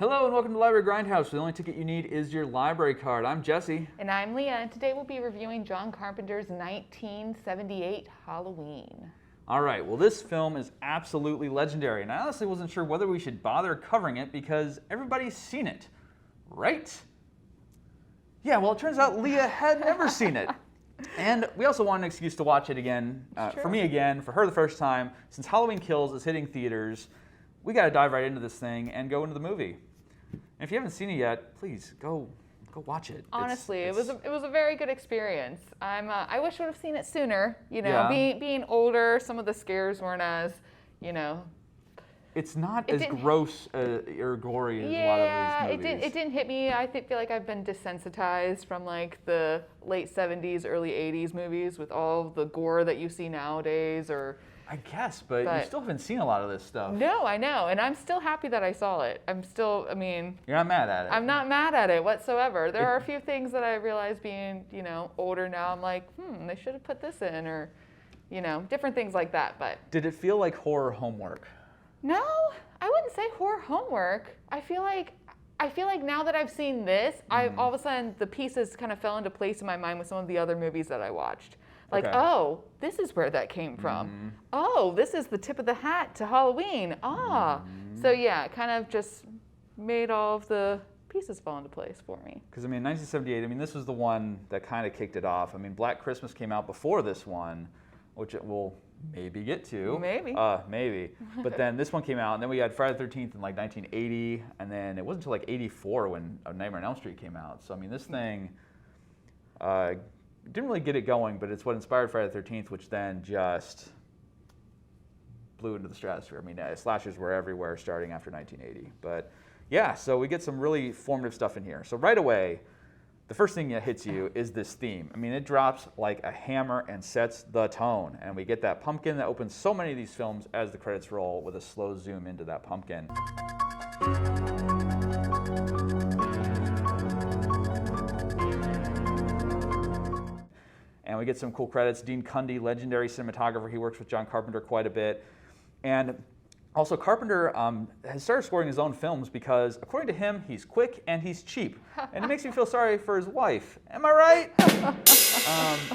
Hello and welcome to Library Grindhouse. The only ticket you need is your library card. I'm Jesse. And I'm Leah, and today we'll be reviewing John Carpenter's 1978 Halloween. All right, well this film is absolutely legendary, and I honestly wasn't sure whether we should bother covering it because everybody's seen it, right? Yeah, well it turns out Leah had never seen it. And we also want an excuse to watch it again, for me again, for her the first time. Since Halloween Kills is hitting theaters, we got to dive right into this thing and go into the movie. And if you haven't seen it yet, please go watch it. Honestly, it was a very good experience. I wish I would have seen it sooner. You know, being older, some of the scares weren't as, It's not as gross or gory as a lot of these movies. It didn't hit me. I feel like I've been desensitized from like the late 70s, early 80s movies with all the gore that you see nowadays. I guess, but you still haven't seen a lot of this stuff. No, I know, and I'm still happy that I saw it. You're not mad at it. I'm not mad at it whatsoever. There are a few things that I realize being, older now. I'm like, they should have put this in, or, different things like that. But did it feel like horror homework? No, I wouldn't say horror homework. I feel like now that I've seen this, all of a sudden the pieces kind of fell into place in my mind with some of the other movies that I watched. Like, oh, this is where that came from. Oh, this is the tip of the hat to Halloween. So yeah, it kind of just made all of the pieces fall into place for me. Because 1978, this was the one that kind of kicked it off. Black Christmas came out before this one, which it will maybe get to. Maybe. Maybe. But then this one came out, and then we had Friday the 13th in like 1980, and then it wasn't until like 84 when Nightmare on Elm Street came out. So this thing didn't really get it going, but it's what inspired Friday the 13th, which then just blew into the stratosphere. Slashers were everywhere starting after 1980. But yeah, so we get some really formative stuff in here. So right away, the first thing that hits you is this theme. It drops like a hammer and sets the tone. And we get that pumpkin that opens so many of these films as the credits roll with a slow zoom into that pumpkin. And we get some cool credits. Dean Cundey, legendary cinematographer. He works with John Carpenter quite a bit. And also Carpenter has started scoring his own films because, according to him, he's quick and he's cheap. And it makes me feel sorry for his wife. Am I right?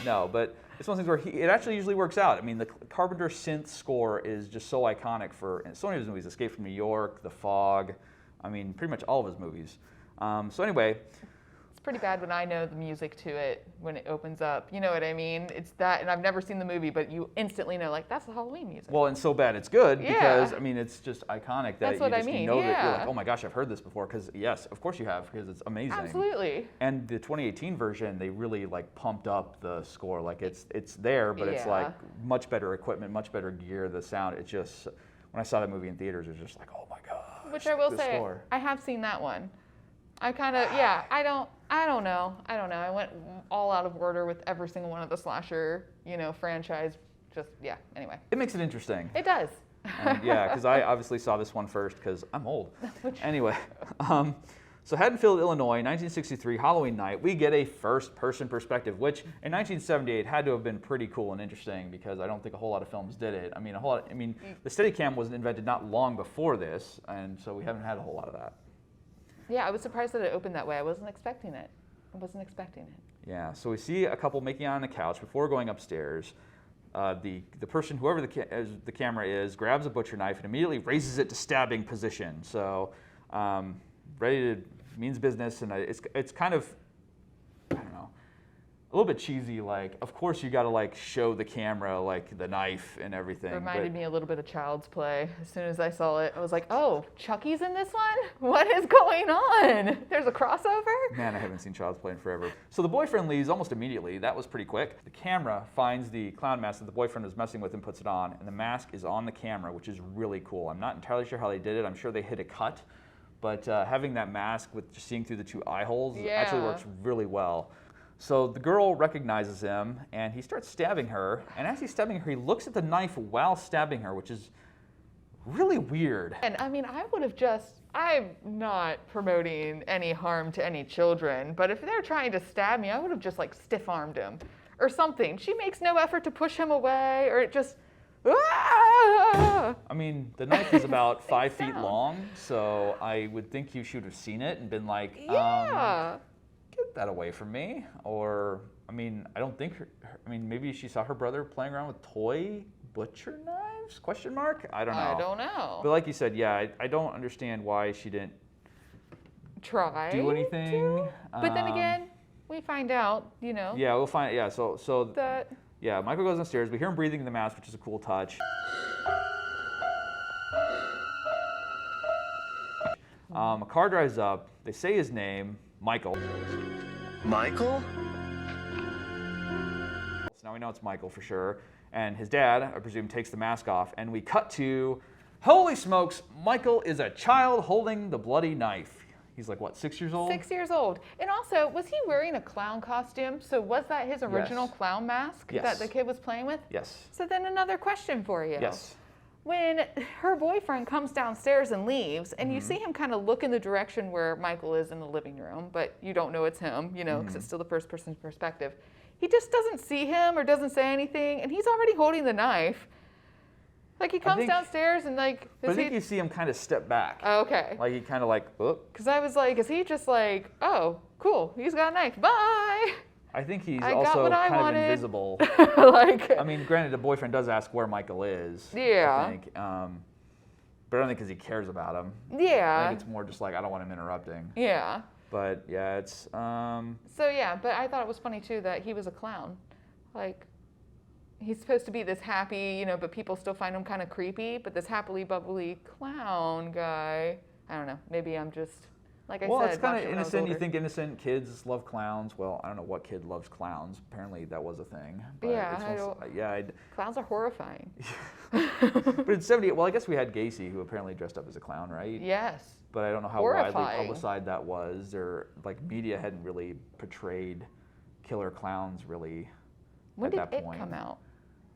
No, but it's one of those things where it actually usually works out. The Carpenter synth score is just so iconic for so many of his movies. Escape from New York, The Fog, pretty much all of his movies. So anyway, pretty bad when I know the music to it when it opens up. You know what I mean? It's that, and I've never seen the movie, but you instantly know, like, that's the Halloween music. Well, and so bad it's good because, it's just iconic that that you're like, oh my gosh, I've heard this before, because yes, of course you have, because it's amazing. Absolutely. And the 2018 version, they really pumped up the score. Like it's there, but it's like much better equipment, much better gear, the sound. It just, when I saw that movie in theaters, it was just like, oh my gosh. Which I will say, I have seen that one. I kind of, I don't know. I went all out of order with every single one of the slasher, franchise. Anyway. It makes it interesting. It does. And because I obviously saw this one first because I'm old. Anyway, so Haddonfield, Illinois, 1963, Halloween night, we get a first-person perspective, which in 1978 had to have been pretty cool and interesting because I don't think a whole lot of films did it. The Steadicam was invented not long before this, and so we haven't had a whole lot of that. Yeah, I was surprised that it opened that way. I wasn't expecting it. Yeah, so we see a couple making out on the couch before going upstairs. The person, whoever the camera is, grabs a butcher knife and immediately raises it to stabbing position. So ready to means business, and it's kind of, I don't know, a little bit cheesy. Like, of course you got to show the camera the knife and everything. It reminded me a little bit of Child's Play. As soon as I saw it, I was like, oh, Chucky's in this one? What is going on? There's a crossover? Man, I haven't seen Child's Play in forever. So the boyfriend leaves almost immediately. That was pretty quick. The camera finds the clown mask that the boyfriend was messing with and puts it on, and the mask is on the camera, which is really cool. I'm not entirely sure how they did it. I'm sure they hit a cut, but having that mask with just seeing through the two eye holes actually works really well. So the girl recognizes him, and he starts stabbing her. And as he's stabbing her, he looks at the knife while stabbing her, which is really weird. And I'm not promoting any harm to any children, but if they're trying to stab me, I would have just stiff-armed him or something. She makes no effort to push him away, or it just "Ah!" I mean, the knife is about Same 5 feet sound. long, so I would think you should have seen it and been like, Yeah. get that away from me. Or, I mean, I don't think, maybe she saw her brother playing around with toy butcher knives? Question mark? I don't know. I don't know. But like you said, yeah, I don't understand why she didn't Try do anything. to. But then again, we find out, Yeah, we'll find. Yeah, so that yeah, Michael goes downstairs. We hear him breathing in the mask, which is a cool touch. A car drives up. They say his name, Michael. Michael? So now we know it's Michael for sure. And his dad, I presume, takes the mask off. And we cut to, holy smokes, Michael is a child holding the bloody knife. He's like, what, 6 years old? 6 years old. And also, was he wearing a clown costume? So was that his original Yes. clown mask Yes. that the kid was playing with? Yes. So then another question for you. Yes. When her boyfriend comes downstairs and leaves, and Mm-hmm. you see him kind of look in the direction where Michael is in the living room, but you don't know it's him, because Mm-hmm. it's still the first person's perspective. He just doesn't see him or doesn't say anything, and he's already holding the knife. Like he comes think- downstairs and like, But I is think he? you see him kind of step back. Oh, okay. Like he kind of like, oh. Because I was like, is he just like, oh, cool, he's got a knife, bye. I think he's I got also what I kind of wanted. invisible. Like, I mean, granted, the boyfriend does ask where Michael is. Yeah. I think. But I don't think because he cares about him. I yeah, think it's more just like, I don't want him interrupting. yeah. But yeah, it's, So yeah, but I thought it was funny too that he was a clown. Like, he's supposed to be this happy, but people still find him kind of creepy. But this happily bubbly clown guy, I don't know. Maybe I'm just, like I well, said, it's kind watched of it when I was innocent. You older. think innocent kids love clowns. Well, I don't know what kid loves clowns. Apparently that was a thing. But Yeah, it's I also- don't- yeah, Clowns are horrifying. but in 78, well, I guess we had Gacy, who apparently dressed up as a clown, right? Yes. But I don't know how widely Horrifying. publicized that was, or like media hadn't really portrayed killer clowns really When at did that it point. come out?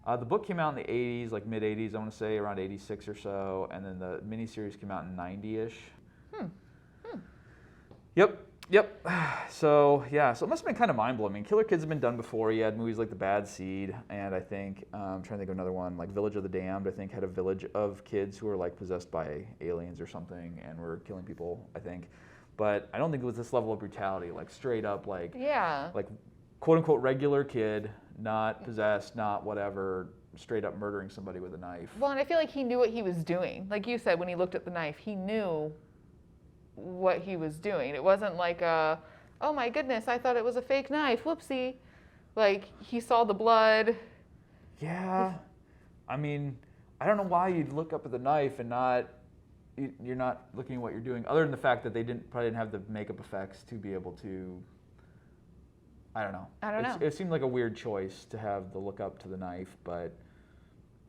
The book came out in the 80s, like mid 80s, I want to say, around 86 or so, and then the miniseries came out in 90-ish. Yep. So yeah, so it must have been kind of mind-blowing. I mean, Killer Kids have been done before. You had movies like The Bad Seed, and I think I'm trying to think of another one, like Village of the Damned. I think had a village of kids who were like possessed by aliens or something and were killing people. I think, but I don't think it was this level of brutality, like straight up, like Yeah. quote unquote regular kid, not possessed, not whatever, straight up murdering somebody with a knife. Well, and I feel like he knew what he was doing. Like you said, when he looked at the knife, he knew what he was doing. It wasn't like oh my goodness, I thought it was a fake knife. Whoopsie. Like he saw the blood. Yeah, I mean, I don't know why you'd look up at the knife and you're not looking at what you're doing, other than the fact that they probably didn't have the makeup effects to be able to. I don't know. It seemed like a weird choice to have the look up to the knife, but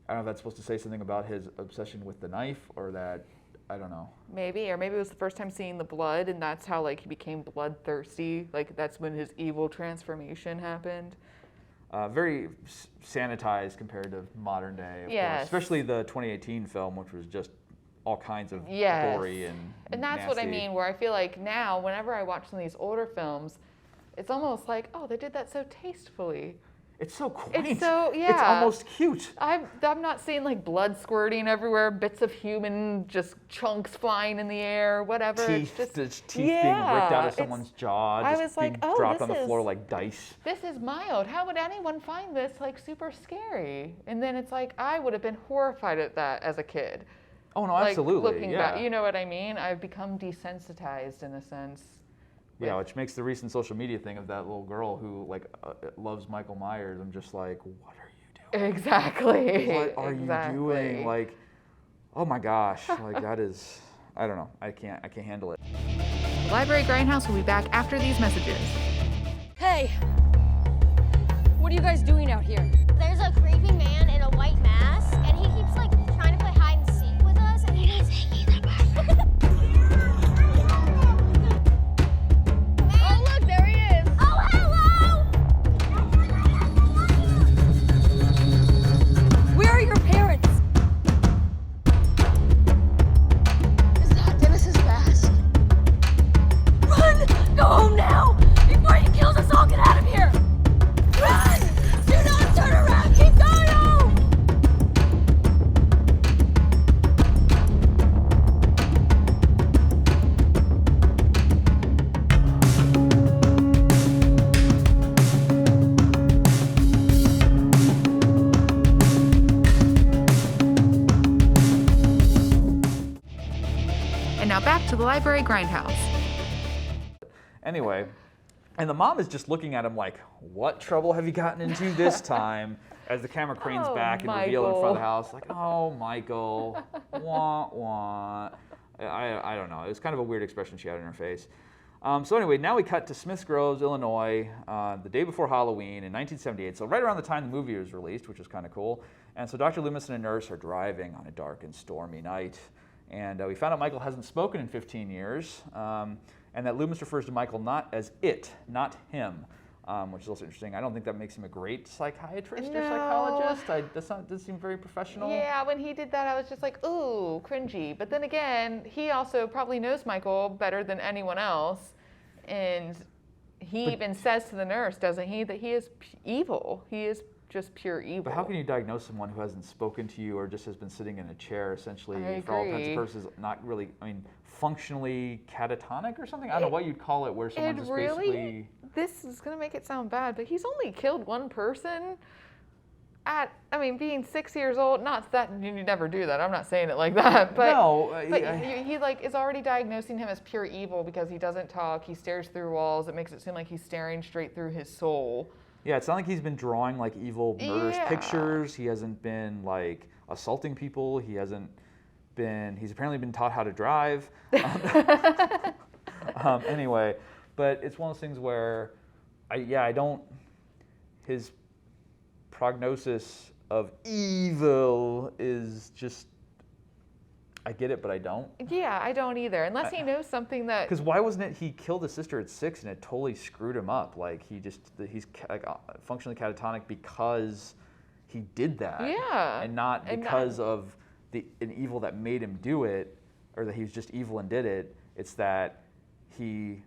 I don't know if that's supposed to say something about his obsession with the knife or that. I don't know. Maybe, or maybe it was the first time seeing the blood, and that's how like he became bloodthirsty. Like that's when his evil transformation happened. Very sanitized compared to modern day, of Yes. course. Especially the 2018 film, which was just all kinds of Yes. gory and that's what I nasty. mean, where I feel like now, whenever I watch some of these older films, it's almost like, oh, they did that so tastefully. It's so quaint. It's so, yeah. It's almost cute. I'm not seeing like blood squirting everywhere, bits of human just chunks flying in the air, whatever. Teeth, It's just just teeth being ripped out yeah, of someone's jaw, I just was like, being oh, dropped this on the floor is- like dice. This is mild. How would anyone find this like super scary? And then it's like I would have been horrified at that as a kid. Oh no, Like, absolutely. looking Yeah. back, you know what I mean? I've become desensitized in a sense. Yeah, which makes the recent social media thing of that little girl who like loves Michael Myers. I'm just like, what are you doing? Exactly. What are Exactly. you doing? Like, oh my gosh, like that is, I don't know. I can't handle it. Library Grindhouse will be back after these messages. Hey! What are you guys doing out here? There's a creepy man in a white mask, and he keeps like trying to play hide and seek with us, and he's Oh, look, there he is! Oh, hello! Where are your parents? Is that Dennis's mask? Run! Go home now! Before he kills us all, get out of here! Run! Do not turn around! Keep going home! And now back to the library Grindhouse. Anyway, and the mom is just looking at him like, what trouble have you gotten into this time? As the camera cranes Oh, back and reveal in front of the Michael. house, like, oh, Michael, wah, wah. I don't know. It was kind of a weird expression she had in her face. So anyway, now we cut to Smiths Groves, Illinois, the day before Halloween in 1978. So right around the time the movie was released, which was kind of cool. And so Dr. Loomis and a nurse are driving on a dark and stormy night. And we found out Michael hasn't spoken in 15 years. And that Loomis refers to Michael not as it, not him. Which is also interesting. I don't think that makes him a great psychiatrist or No. psychologist. That doesn't seem very professional. Yeah, when he did that, I was just like, ooh, cringy. But then again, he also probably knows Michael better than anyone else. And he even says to the nurse, doesn't he, that he is evil. He is just pure evil. But how can you diagnose someone who hasn't spoken to you or just has been sitting in a chair, essentially, I for all intents and agree. purposes, not really, functionally catatonic or something? I don't know what you'd call it, where someone just basically... This is going to make it sound bad, but he's only killed one person being 6 years old. Not that you never do that. I'm not saying it like that. But, No, but he is already diagnosing him as pure evil because he doesn't talk. He stares through walls. It makes it seem like he's staring straight through his soul. Yeah, it's not like he's been drawing like evil murderous Yeah. pictures. He hasn't been like assaulting people. He's apparently been taught how to drive. Anyway, but it's one of those things where his prognosis of evil is just, I get it, but I don't. Yeah, I don't either. Unless he knows something that... Because why wasn't it he killed his sister at 6 and it totally screwed him up? Like he's like functionally catatonic because he did that. Yeah. And not because of an evil that made him do it, or that he was just evil and did it. It's that he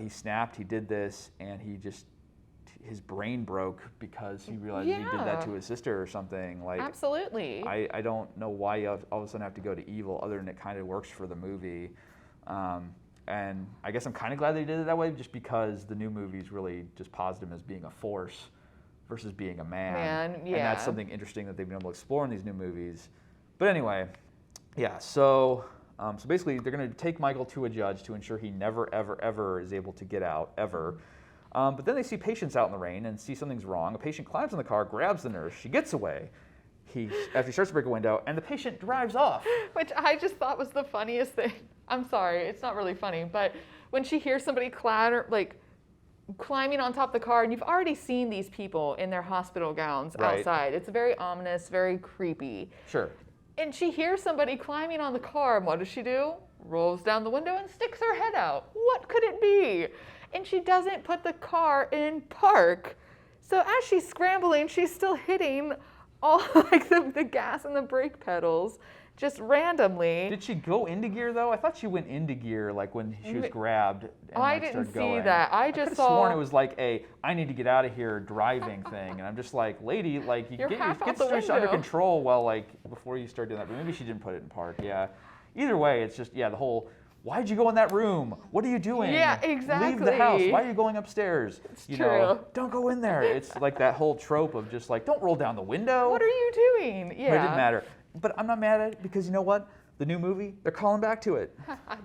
snapped, he did this, and his brain broke because he realized he did that to his sister or something. Like, Absolutely. I don't know why you all of a sudden have to go to evil, other than it kind of works for the movie. And I guess I'm kind of glad they did it that way, just because the new movies really just posed him as being a force versus being a man. Yeah. And that's something interesting that they've been able to explore in these new movies. But anyway, yeah, so basically they're going to take Michael to a judge to ensure he never, ever, ever is able to get out, ever. But then they see patients out in the rain and see something's wrong. A patient climbs in the car, grabs the nurse. She gets away. After he starts to break a window, and the patient drives off. Which I just thought was the funniest thing. I'm sorry, it's not really funny, but when she hears somebody climbing on top of the car, and you've already seen these people in their hospital gowns outside. It's very ominous, very creepy. Sure. And she hears somebody climbing on the car, and what does she do? Rolls down the window and sticks her head out. What could it be? And she doesn't put the car in park. So as she's scrambling, she's still hitting all the gas and the brake pedals just randomly. Did she go into gear though? I thought she went into gear like when she was grabbed and I like, didn't started see going. that. I could just have saw. sworn it was like I need to get out of here driving thing, and I'm just like, lady, like you You're get half your out the situation under window. control before you start doing that. But maybe she didn't put it in park. Yeah. Either way, it's just the whole. Why'd you go in that room? What are you doing? Yeah, Leave the house. exactly. Why are you going upstairs? It's you true. know, don't go in there. It's like that whole trope of just like, don't roll down the window. What are you doing? Yeah. But it didn't matter. But I'm not mad at it because you know what? The new movie, they're calling back to it.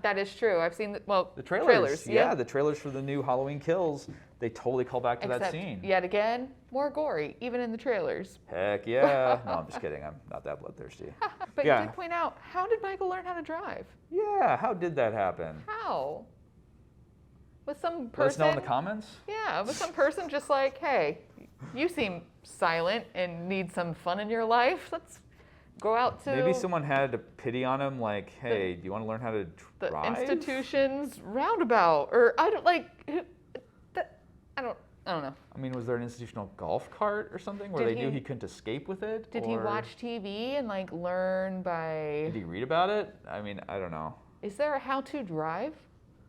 That is true. I've seen The trailers. trailers. Yeah, the trailers for the new Halloween Kills, they totally call back to that Except scene. yet again, more gory, even in the trailers. Heck yeah. No, I'm just kidding. I'm not that bloodthirsty. But Yeah. you did point out, how did Michael learn how to drive? Yeah, how did that happen? How? Was some person? Let us know in the comments. Yeah, was some person just like, hey, you seem silent and need some fun in your life. Let's go out to Maybe someone had a pity on him, like, hey, do you want to learn how to the drive? institution's roundabout, or I don't know. I mean, was there an institutional golf cart or something where Did they knew he- he couldn't escape with it? Did he or watch TV and learn by? Did he read about it? I mean, I don't know. Is there a how to drive?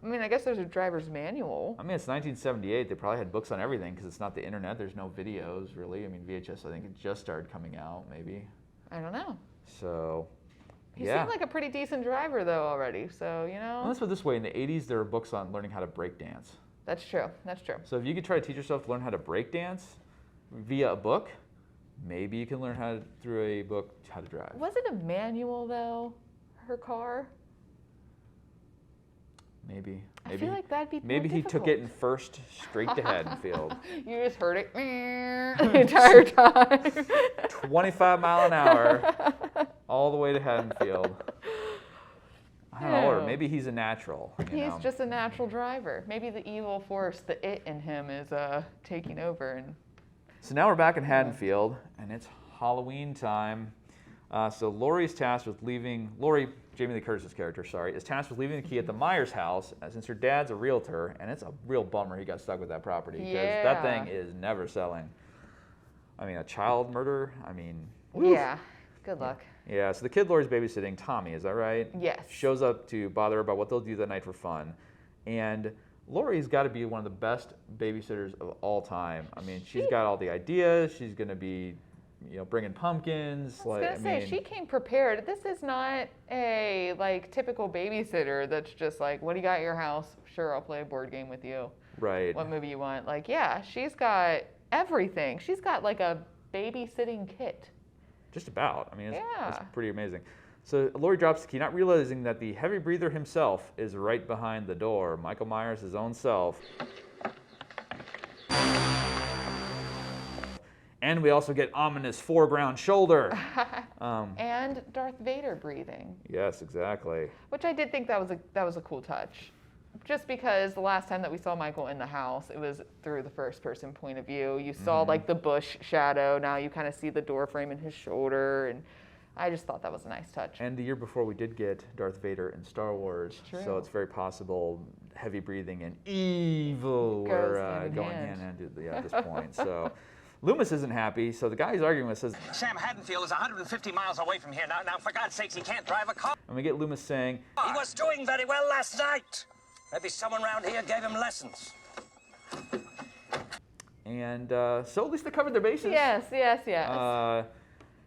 I mean, I guess there's a driver's manual. I mean, it's 1978. They probably had books on everything because it's not the internet. There's no videos, really. I mean, VHS, I think it just started coming out, maybe. I don't know. So, He yeah. seemed like a pretty decent driver, though, already. So, Well, let's put it this way. In the 80s, there were books on learning how to break dance. That's true. That's true. So if you could try to teach yourself to learn how to break dance via a book, maybe you can learn through a book how to drive. Was it a manual, though, her car? Maybe. I feel like that'd be Maybe more he took it in difficult. first straight to Haddonfield. You just heard it the entire time. 25 mile an hour, all the way to Haddonfield. I don't know, or maybe he's a natural. He's just a natural driver. Maybe the evil force, the it in him, is taking over. And So now we're back in Haddonfield, and it's Halloween time. So Laurie's tasked with leaving. Laurie, Jamie Lee Curtis's character, is tasked with leaving the key at the Myers house, since her dad's a realtor, and it's a real bummer he got stuck with that property because that thing is never selling. I mean, a child murder. I mean, woof. yeah, good luck. Yeah. So the kid Laurie's babysitting, Tommy, is that right? Yes. Shows up to bother her about what they'll do that night for fun, and Laurie's got to be one of the best babysitters of all time. I mean, she's got all the ideas. She's gonna be, bringing pumpkins. I was gonna say, she came prepared. This is not a typical babysitter that's just like, what do you got at your house? Sure, I'll play a board game with you. Right. What movie you want? Yeah, she's got everything. She's got a babysitting kit. Just about. I mean, it's pretty amazing. So Laurie drops the key, not realizing that the heavy breather himself is right behind the door. Michael Myers, his own self. And we also get ominous foreground shoulder. And Darth Vader breathing. Yes, exactly. Which I did think that was a cool touch. Just because the last time that we saw Michael in the house, it was through the first person point of view. You saw the bush shadow. Now you kind of see the door frame in his shoulder, and I just thought that was a nice touch. And the year before we did get Darth Vader in Star Wars, so it's very possible heavy breathing and evil were going hand in hand at this point. So Loomis isn't happy, so the guy he's arguing with says, Sam Haddonfield is 150 miles away from here. Now, for God's sakes, he can't drive a car. and we get Loomis saying, He was doing very well last night. Maybe someone around here gave him lessons. and so at least they covered their bases. Yes.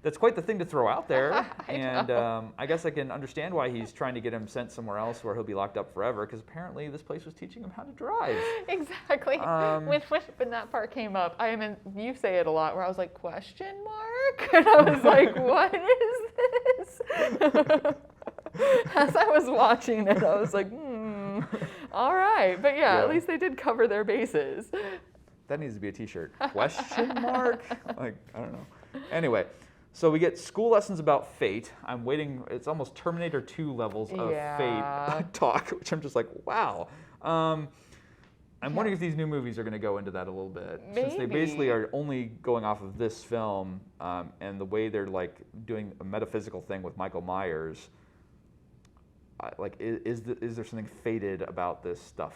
That's quite the thing to throw out there. I and know. I guess I can understand why he's trying to get him sent somewhere else where he'll be locked up forever, because apparently this place was teaching him how to drive. Exactly. When that part came up, you say it a lot, where I was like, question mark? And I was like, what is this? As I was watching it, I was like, all right. But yeah, at least they did cover their bases. That needs to be a t-shirt. Question mark? I don't know. Anyway, so we get school lessons about fate. I'm waiting. It's almost Terminator 2 levels of fate talk, which I'm just like, wow. I'm wondering if these new movies are going to go into that a little bit. Since they basically are only going off of this film and the way they're doing a metaphysical thing with Michael Myers. Is there something fated about this stuff?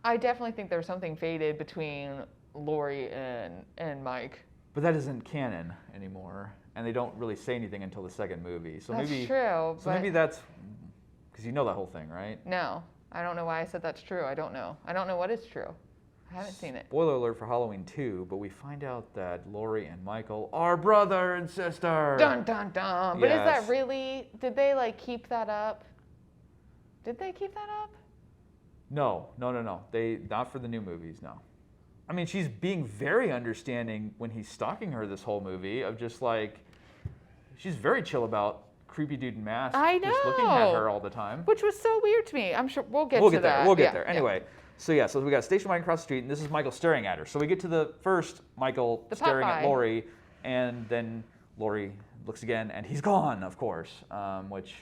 I definitely think there's something fated between Laurie and Mike. But that isn't canon anymore, and they don't really say anything until the second movie. So That's maybe true. So maybe that's because you know that whole thing, right? No, I don't know why I said that's true. I don't know. I don't know what is true. I haven't seen it. Spoiler alert for Halloween 2, but we find out that Laurie and Michael are brother and sister. Dun dun dun. But is Yes. that really? Did they keep that up? Did they keep that up? No. They not for the new movies. No. I mean, she's being very understanding when he's stalking her this whole movie of just she's very chill about creepy dude in mask just looking at her all the time. Which was so weird to me. I'm sure we'll get to there. that. We'll get there. Anyway, so we got station wagon across the street, and this is Michael staring at her. So we get to the first Michael staring at Laurie, and then Laurie looks again, and he's gone, of course, which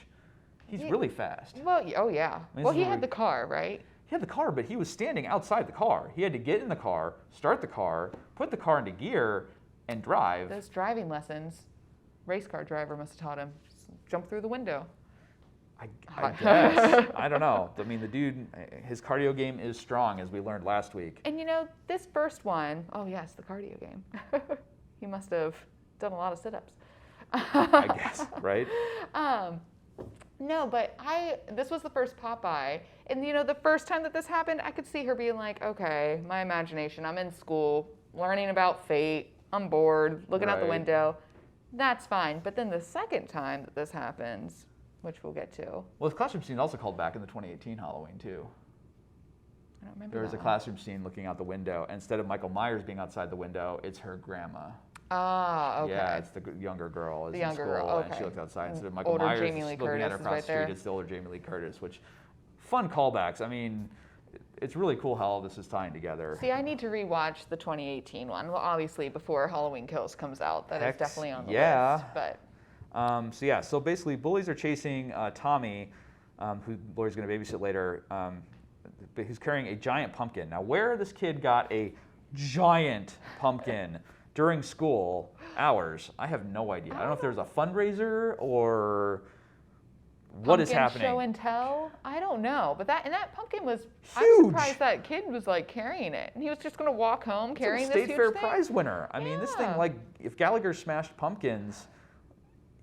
he's really fast. Well, oh yeah. Well, he had the car, right? He had the car, but he was standing outside the car. He had to get in the car, start the car, put the car into gear, and drive. Those driving lessons, race car driver must have taught him. Just jump through the window. I guess. I don't know. I mean, the dude, his cardio game is strong, as we learned last week. And this first one, oh yes, the cardio game. He must have done a lot of sit-ups. I guess, right? No, but this was the first Popeye. And the first time that this happened, I could see her being like, okay, my imagination, I'm in school, learning about fate, I'm bored, looking out the window. That's fine. But then the second time that this happens, which we'll get to. Well, his classroom scene also called back in the 2018 Halloween, too. I don't remember There was a classroom scene looking out the window. And instead of Michael Myers being outside the window, it's her grandma. Ah, okay. Yeah, it's the younger girl. The younger in school, girl, and she okay. looks outside. Instead of Michael Older Myers Jamie Lee looking at her Curtis is across right the street, there. it's the older Jamie Lee Curtis, which fun callbacks. I mean, it's really cool how all this is tying together. See, I need to rewatch the 2018 one. Well, obviously before Halloween Kills comes out, that is definitely on the list. But So basically, bullies are chasing Tommy, who Laurie's going to babysit later, who's carrying a giant pumpkin. Now, where this kid got a giant pumpkin during school hours, I have no idea. I don't know if there's a fundraiser or what is happening. Show and tell? I don't know. But that pumpkin was huge. I'm surprised that kid was like carrying it. And he was just going to walk home carrying it's this a State huge Fair thing. prize winner. I mean, this thing, like, if Gallagher smashed pumpkins,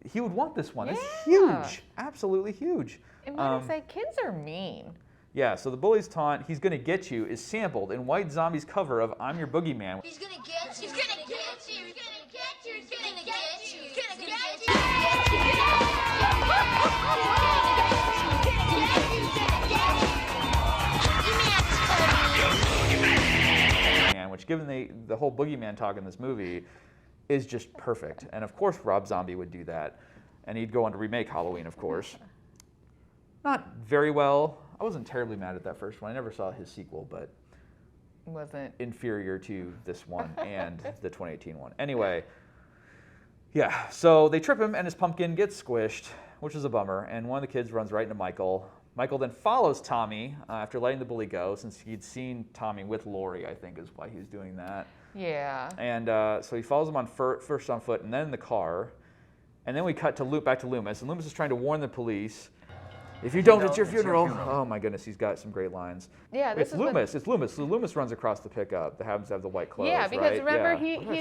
he would want this one. It's huge. Absolutely huge. And what I say, kids are mean. Yeah, so the bully's taunt, "He's gonna get you," is sampled in White Zombie's cover of "I'm Your Boogeyman." He's gonna get you. He's gonna get you. He's gonna get you. He's gonna get you. He's gonna get you. Which, given the whole boogeyman talk in this movie, is just perfect. And of course, Rob Zombie would do that, and he'd go on to remake Halloween, of course. Not very well. I wasn't terribly mad at that first one. I never saw his sequel, but Wasn't inferior to this one and the 2018 one. Anyway, yeah. So they trip him, and his pumpkin gets squished, which is a bummer. And one of the kids runs right into Michael. Michael then follows Tommy after letting the bully go, since he'd seen Tommy with Laurie, I think is why he was doing that. Yeah. And so he follows him on first on foot and then in the car. And then we cut to back to Loomis. And Loomis is trying to warn the police, "If you don't, it's your funeral." Oh my goodness, he's got some great lines. Yeah, It's Loomis. It's Loomis. So Loomis runs across the pickup that happens to have the white clothes. Yeah, because right? remember Yeah.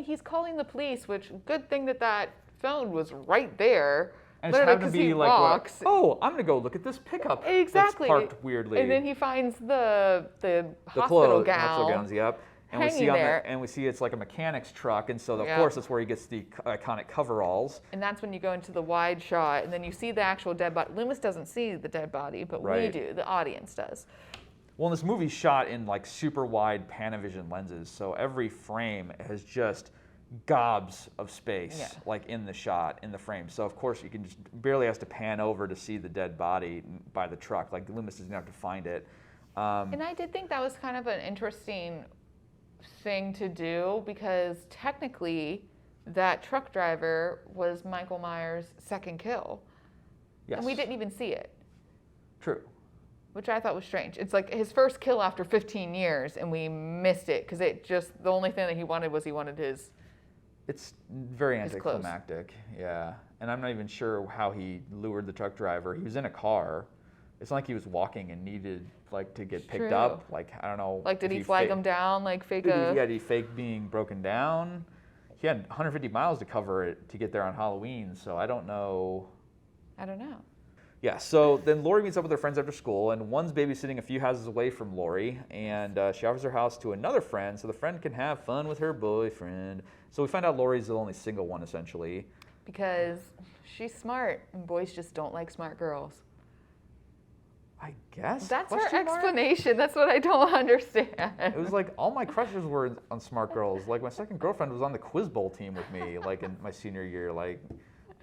he's calling the police, which good thing that phone was right there. And it's Literally, happened to 'cause be he like, walks. "Oh, I'm gonna go look at this pickup Exactly. that's parked weirdly." And then he finds the hospital clothes, gown. hospital gowns, yep. And we see hanging there. and we see it's like a mechanic's truck, and so of Yep. course that's where he gets the iconic coveralls. And that's when you go into the wide shot, and then you see the actual dead body. Loomis doesn't see the dead body, but we Right. do. The audience does. Well, this movie's shot in like super wide Panavision lenses, so every frame has just gobs of space, like in the shot, in the frame. So of course you can just barely has to pan over to see the dead body by the truck. Like Loomis doesn't have to find it. And I did think that was kind of an interesting thing to do, because technically that truck driver was Michael Myers' second kill. Yes. And we didn't even see it, True. which I thought was strange. It's like his first kill after 15 years, and we missed it because the only thing that he wanted his. It's very His clothes. anticlimactic, yeah. And I'm not even sure how he lured the truck driver. He was in a car. It's not like he was walking and needed like to get picked True. up. Like I don't know. Like, did if he flag him down? Like, fake Did he fake being broken down? He had 150 miles to cover it to get there on Halloween, so I don't know. I don't know. Yeah, so then Laurie meets up with her friends after school, and one's babysitting a few houses away from Laurie, and she offers her house to another friend so the friend can have fun with her boyfriend. So we find out Laurie's the only single one, essentially. Because she's smart, and boys just don't like smart girls. I guess? That's her Question mark? explanation. That's what I don't understand. It was like all my crushes were on smart girls. Like my second girlfriend was on the quiz bowl team with me, like in my senior year. Like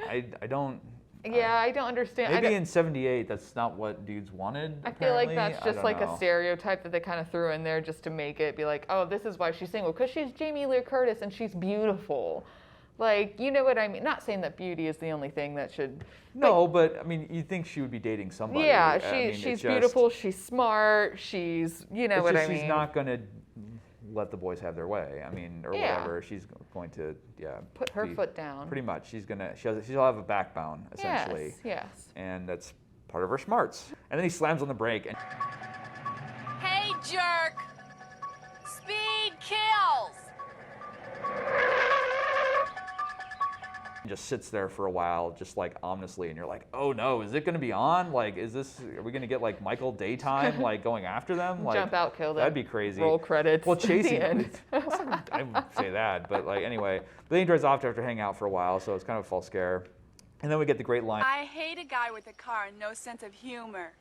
I don't. Yeah, I don't understand. Maybe in '78, that's not what dudes wanted. I feel like apparently. that's I just don't like know. a stereotype that they kind of threw in there just to make it be like, oh, this is why she's single, because she's Jamie Lee Curtis and she's beautiful. Like, you know what I mean? Not saying that beauty is the only thing that should. No, but I mean, you'd think she would be dating somebody. Yeah, I mean, she's it's beautiful. She's smart. She's, you know it's what just I mean? She's not gonna let the boys have their way. I mean, or Yeah. whatever. She's going to, Put her foot down. Pretty much. She'll have a backbone essentially. Yes. And that's part of her smarts. And then he slams on the brake and. Hey, jerk! Speed kills! Just sits there for a while, just like ominously, and you're like, oh no, is it going to be on? Like, are we going to get like Michael Daytime, like going after them? Like, Jump out, kill them. That'd be crazy. Roll credits. Well, at the chasing. end. I wouldn't say that, but like anyway, but then he drives off after hanging out for a while, so it's kind of a false scare. And then we get the great line. I hate a guy with a car and no sense of humor.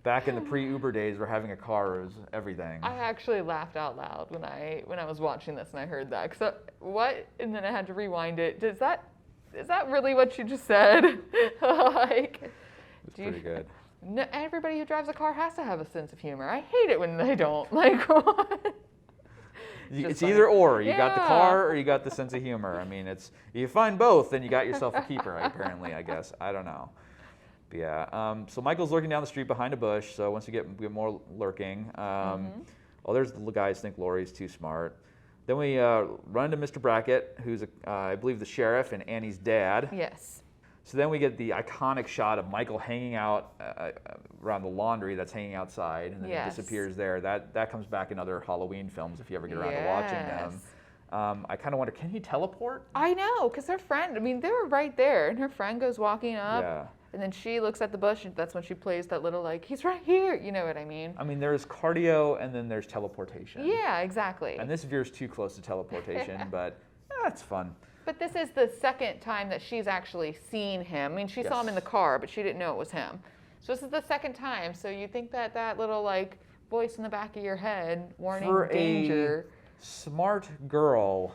Back in the pre-Uber days, where having a car was everything. I actually laughed out loud when I was watching this and I heard that. So what? And then I had to rewind it. Is that really what you just said? Like, It's pretty good. No, everybody who drives a car has to have a sense of humor. I hate it when they don't. Like, what? It's funny. either or. You got the Yeah. car or you got the sense of humor. I mean, it's you find both, then you got yourself a keeper. Apparently, I guess. I don't know. But yeah. So Michael's lurking down the street behind a bush. So once we get more lurking, well, there's the guys think Laurie's too smart. Then we run into Mr. Brackett, who's I believe the sheriff and Annie's dad. Yes. So then we get the iconic shot of Michael hanging out around the laundry that's hanging outside, and then he disappears there. That comes back in other Halloween films if you ever get around to watching them. I kind of wonder, can he teleport? I know, because her friend, I mean, they were right there, and her friend goes walking up, Yeah. and then she looks at the bush, and that's when she plays that little, like, he's right here, you know what I mean? I mean, there's cardio and then there's teleportation. Yeah, exactly. And this veers too close to teleportation, but it's fun. But this is the second time that she's actually seen him. I mean, she saw him in the car, but she didn't know it was him. So this is the second time. So you think that little like voice in the back of your head warning For danger. a smart girl,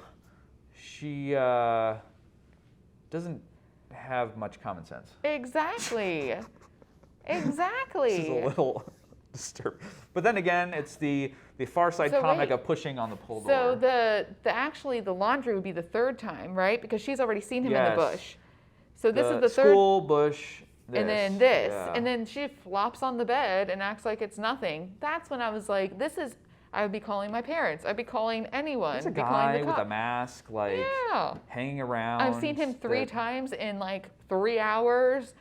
she doesn't have much common sense. Exactly. Exactly. This is a little disturbing. But then again, it's the Far Side So comic wait. of pushing on the pull door. So the actually the laundry would be the third time, right? Because she's already seen him in the Yes. bush. So this is the third, school, bush, this. and then this, Yeah. and then she flops on the bed and acts like it's nothing. That's when I was like, I would be calling my parents. I'd be calling anyone. There's a be calling guy the with a cops. mask, like Yeah. hanging around. I've seen him 3 that- times in like 3 hours.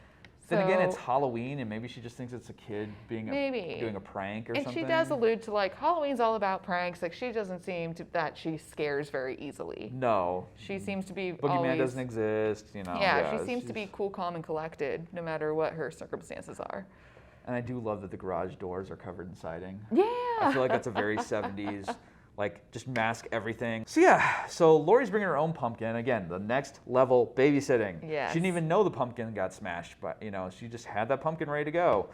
Then again, So- it's Halloween, and maybe she just thinks it's a kid doing a prank or and something. she does allude to like Halloween's all about pranks. Like she doesn't seem to that she scares very easily. No, She seems to be Boogeyman always, doesn't exist. You know. Yeah, she seems she's- to be cool, calm, and collected, no matter what her circumstances are. And I do love that the garage doors are covered in siding. Yeah. I feel like that's a very 70s, like just mask everything. So yeah, so Laurie's bringing her own pumpkin. Again, the next level babysitting. Yes. She didn't even know the pumpkin got smashed, but she just had that pumpkin ready to go.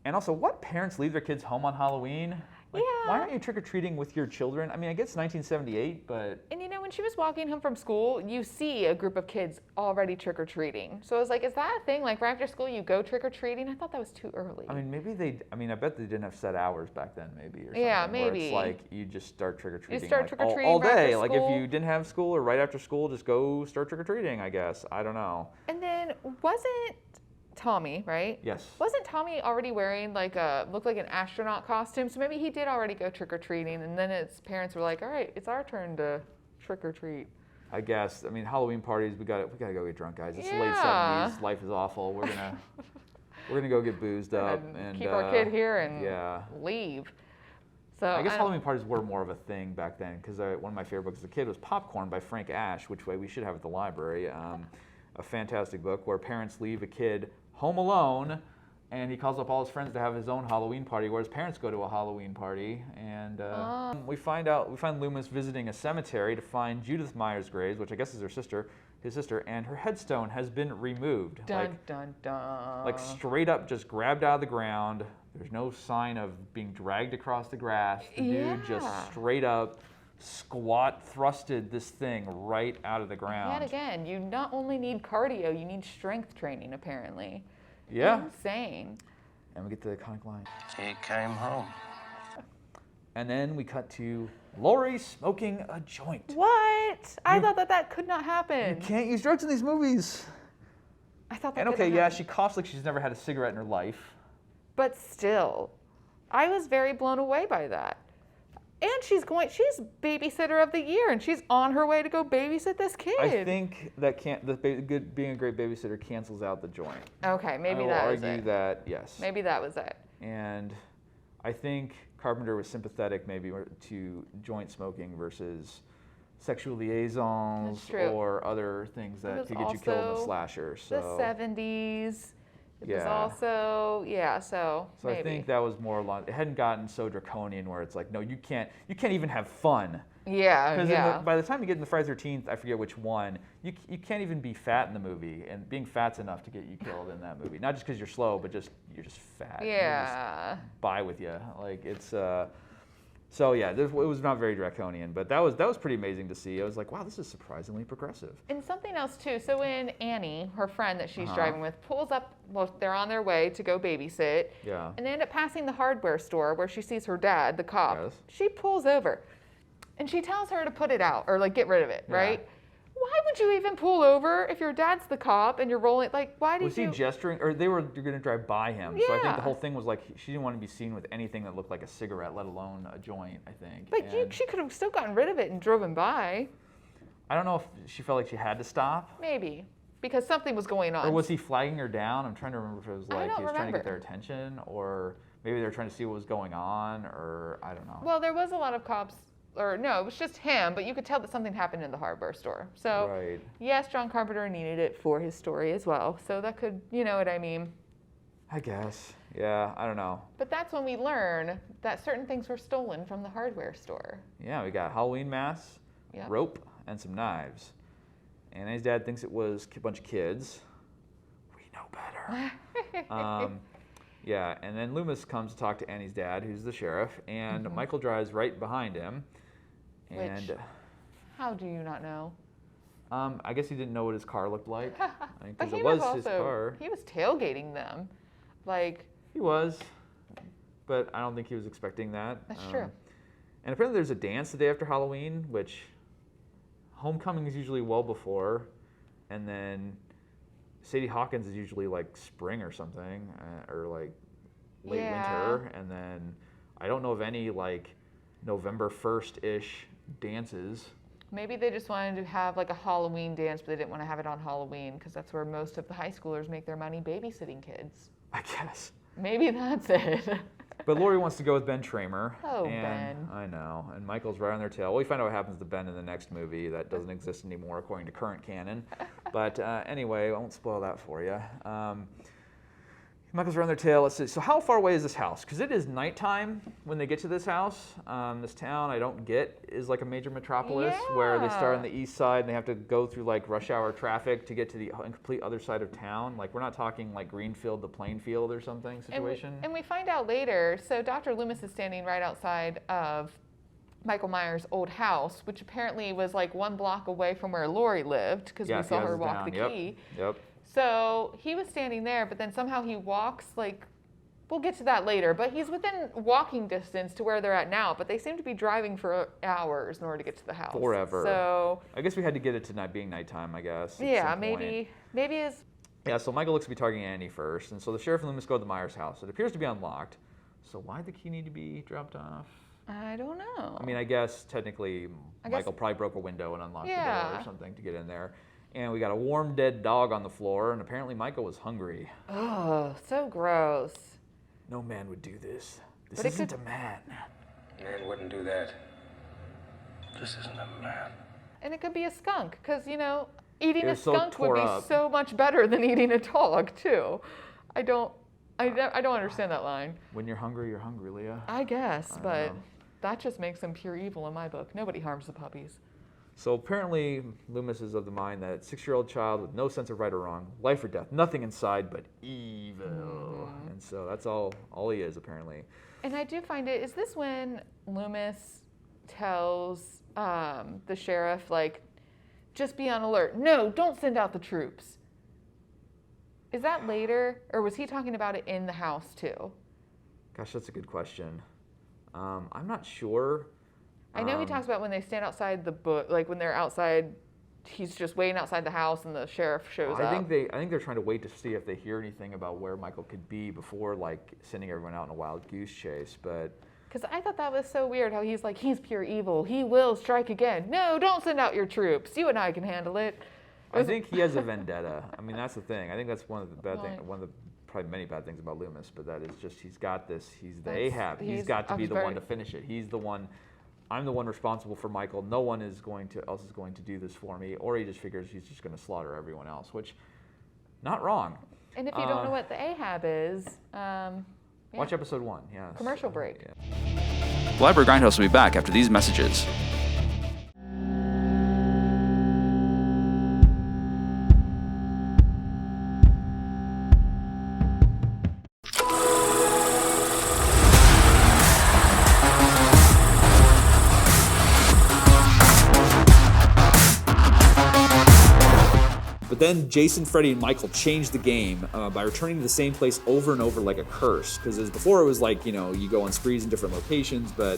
And also, what parents leave their kids home on Halloween? Like, Yeah. Why aren't you trick-or-treating with your children? I mean, I guess 1978, but And when she was walking home from school, you see a group of kids already trick-or-treating. So I was like, is that a thing? Like right after school, you go trick-or-treating? I thought that was too early. I mean, I bet they didn't have set hours back then, maybe, or something. Yeah, Where it's maybe. like you just start trick-or-treating. start like, trick-or-treating all right day. after Like if school. you didn't have school or right after school, just go start trick-or-treating, I guess. I don't know. And then wasn't Tommy, right? Yes. Wasn't Tommy already wearing looked like an astronaut costume? So maybe he did already go trick-or-treating, and then his parents were like, all right, it's our turn to trick-or-treat. I guess. I mean, Halloween parties. We gotta go get drunk, guys. It's the late Yeah. '70s. Life is awful. We're gonna go get boozed up and keep our kid here and yeah. leave. So I guess don't- Halloween parties were more of a thing back then because one of my favorite books as a kid was Popcorn by Frank Ash, which we should have at the library. A fantastic book where parents leave a kid home alone, and he calls up all his friends to have his own Halloween party, where his parents go to a Halloween party, and we find Loomis visiting a cemetery to find Judith Meyer's graves, which I guess is his sister, and her headstone has been removed. Dun dun dun. Like straight up just grabbed out of the ground. There's no sign of being dragged across the grass. The dude just Yeah. straight up squat thrusted this thing right out of the ground. Yet again, you not only need cardio, you need strength training, apparently. Yeah. Insane. And we get the iconic line. He came home. And then we cut to Laurie smoking a joint. What? I thought that could not happen. You can't use drugs in these movies. I thought that And could okay, not yeah, happen. she coughs like she's never had a cigarette in her life. But still, I was very blown away by that. And she's babysitter of the year, and she's on her way to go babysit this kid. I think that being a great babysitter cancels out the joint. Okay, maybe I will that was argue it. that, yes. Maybe that was it. And I think Carpenter was sympathetic maybe to joint smoking versus sexual liaisons That's true. or other things that was could get you killed in a also slasher. The So, 70s. It was Yeah. also, so maybe. I think that was more along. It hadn't gotten so draconian where it's like, no, you can't even have fun. Yeah, Because yeah. by the time you get in the Friday the 13th, I forget which one, you can't even be fat in the movie, and being fat's enough to get you killed in that movie. Not just because you're slow, but you're just fat. You're Yeah. just by with you. Like it's So yeah, it was not very draconian, but that was pretty amazing to see. I was like, wow, this is surprisingly progressive. And something else too. So when Annie, her friend that she's Uh-huh. driving with, pulls up, well, they're on their way to go babysit. Yeah. And they end up passing the hardware store where she sees her dad, the cop. Yes. She pulls over, and she tells her to put it out or like get rid of it, Yeah. right? Why would you even pull over if your dad's the cop and you're rolling? Like, why did Was he you? gesturing, or they were going to drive by him? So I think Yeah. the whole thing was like she didn't want to be seen with anything that looked like a cigarette, let alone a joint. I think. But And she could have still gotten rid of it and driven by. I don't know if she felt like she had to stop, Maybe. Because something was going on. or was he flagging her down? I'm trying to remember if it was I like don't he was trying to get their remember. attention, or maybe they were trying to see what was going on, or I don't know. Well, there was a lot of cops, or no, it was just him, but you could tell that something happened in the hardware store. So, Right. yes, John Carpenter needed it for his story as well. So that could, you know what I mean? I guess. Yeah, I don't know. But that's when we learn that certain things were stolen from the hardware store. Yeah, we got Halloween masks, Yep. rope, and some knives. And his dad thinks it was a bunch of kids. We know better. Yeah, and then Loomis comes to talk to Annie's dad, who's the sheriff, and Michael drives right behind him. And Which- How do you not know? I guess he didn't know what his car looked like. But Because he it was was his also, car. he was tailgating them. Like, He was, but I don't think he was expecting that. that's true. And apparently there's a dance the day after Halloween, which homecoming is usually well before, and then Sadie Hawkins is usually like spring or something, or like late Yeah. winter, and then I don't know of any like November 1st-ish dances. Maybe they just wanted to have like a Halloween dance, but they didn't want to have it on Halloween because that's where most of the high schoolers make their money babysitting kids. I guess. Maybe that's it. But Lori wants to go with Ben Tramer. Oh, and Ben. I know. And Michael's right on their tail. We find out what happens to Ben in the next movie. That doesn't exist anymore according to current canon. But anyway, I won't spoil that for you. Michael's right on their tail. Let's see. So how far away is this house? Because it is nighttime when they get to this house. This town I don't get is like a major metropolis where they start on the east side and they have to go through like rush hour traffic to get to the complete other side of town. Like we're not talking like Greenfield to Plainfield or something situation. And we find out later, so Dr. Loomis is standing right outside of Michael Myers' old house, which apparently was like 1 block away from where Lori lived because we saw her walk the key. Yep. So he was standing there, but then somehow he walks like, we'll get to that later, but he's within walking distance to where they're at now, but they seem to be driving for hours in order to get to the house. Forever. So I guess we had to get it to not being nighttime, I guess. at yeah, some point. maybe it's, Yeah, so Michael looks to be targeting Annie first, and so the sheriff and Loomis go to the Myers house. It appears to be unlocked. So why'd the key need to be dropped off? I don't know. I mean, I guess technically Michael probably broke a window and unlocked the door Yeah. or something to get in there. And we got a warm, dead dog on the floor, and apparently Michael was hungry. Oh, so gross. No man would do this. This But it isn't could- a man. Man wouldn't do that. This isn't a man. And it could be a skunk, because, you know, eating It a was so skunk would tore be up. so much better than eating a dog, too. I don't understand that line. When you're hungry, Leah. I guess, but know. that just makes them pure evil in my book. Nobody harms the puppies. So apparently Loomis is of the mind that 6-year-old child with no sense of right or wrong, life or death, nothing inside but evil. And so that's all he is apparently. And I do find is this when Loomis tells the sheriff, like, just be on alert. No, don't send out the troops. Is that later, or was he talking about it in the house too? Gosh, that's a good question. I'm not sure. I know he talks about when they stand outside the book, like when they're outside, he's just waiting outside the house and the sheriff shows up. I think they're trying to wait to see if they hear anything about where Michael could be before like sending everyone out in a wild goose chase. But Because I thought that was so weird how he's like, he's pure evil. He will strike again. No, don't send out your troops. You and I can handle it. I think he has a vendetta. I mean, that's the thing. I think that's one of the bad things, Right. one of the probably many bad things about Loomis, but that is just he's got this. He's the That's- Ahab. He's he's- got to I be was the very- one to finish it. He's the one. I'm the one responsible for Michael. No one else is going to do this for me. Or he just figures he's just going to slaughter everyone else, which, not wrong. And if you don't know what the Ahab is, yeah. Watch episode 1. Yeah. Commercial break. Yeah. Library Grindhouse will be back after these messages. But then Jason, Freddy, and Michael changed the game by returning to the same place over and over like a curse. Because before it was like, you know, you go on sprees in different locations, but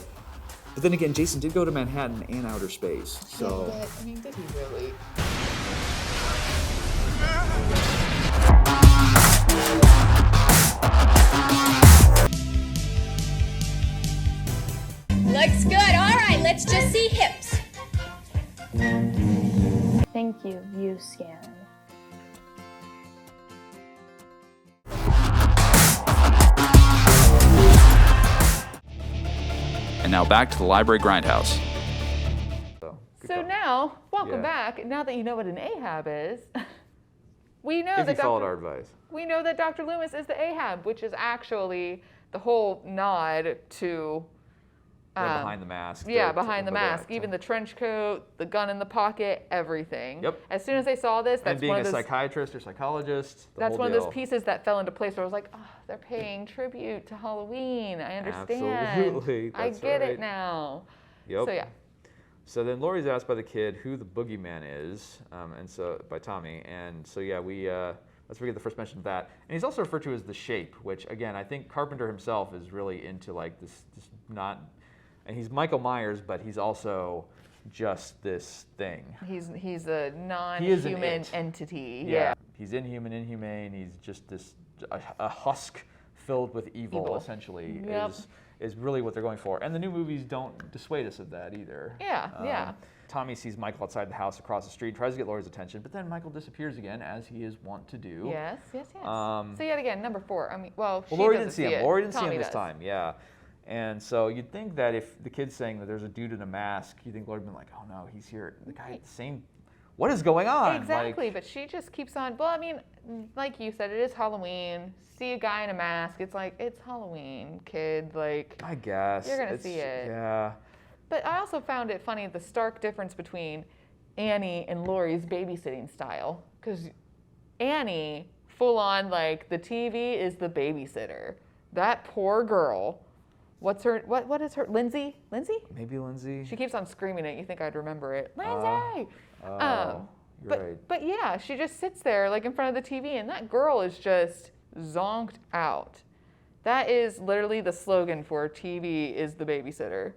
then again, Jason did go to Manhattan and outer space. So. Yeah, but, I mean, did he really? Looks good. All right, let's just see hips. Thank you, view scan. And now back to the library grindhouse. So now, welcome Yeah. back. Now that you know what an Ahab is, we know If you that followed our advice. we know that Dr. Loomis is the Ahab, which is actually the whole nod to. Behind the mask. Yeah, behind the mask. Even the trench coat, the gun in the pocket, everything. Yep. As soon as they saw this, And that's being one a of those. psychiatrist or psychologist. That's whole one of deal. those pieces that fell into place where I was like, oh, they're paying tribute to Halloween. I understand. Absolutely, I that's get right. it now. Yep. So yeah. So then Laurie's asked by the kid who the boogeyman is, and so by Tommy, and so yeah, let's forget the first mention of that. And he's also referred to as the Shape, which again I think Carpenter himself is really into like this not, and he's Michael Myers, but he's also just this thing. He's a He is an non-human it. entity. Yeah. He's inhuman, inhumane. He's just this a husk filled with evil. Essentially Yep. is really what they're going for. And the new movies don't dissuade us of that either. Yeah. Tommy sees Michael outside the house across the street, tries to get Laurie's attention, but then Michael disappears again, as he is wont to do. Yes. Um, So yet again, number 4. I mean, well, she Laurie doesn't didn't see him. it. Laurie didn't see Tommy him this does. time. Yeah. And so you'd think that if the kid's saying that there's a dude in a mask, you think Laurie'd been like, oh no, he's here. The guy, the same. What is going on? Exactly, Like, but she just keeps on. Well, I mean, like you said, it is Halloween. See a guy in a mask. It's like, it's Halloween, kid. Like, I guess. You're gonna see it. Yeah. But I also found it funny the stark difference between Annie and Laurie's babysitting style. Because Annie, full on, like, the TV is the babysitter. That poor girl. What is her, Lindsay? Maybe Lindsay. She keeps on screaming it. You think I'd remember it. Lindsay! You're right. But yeah, she just sits there like in front of the TV, and that girl is just zonked out. That is literally the slogan for TV is the babysitter.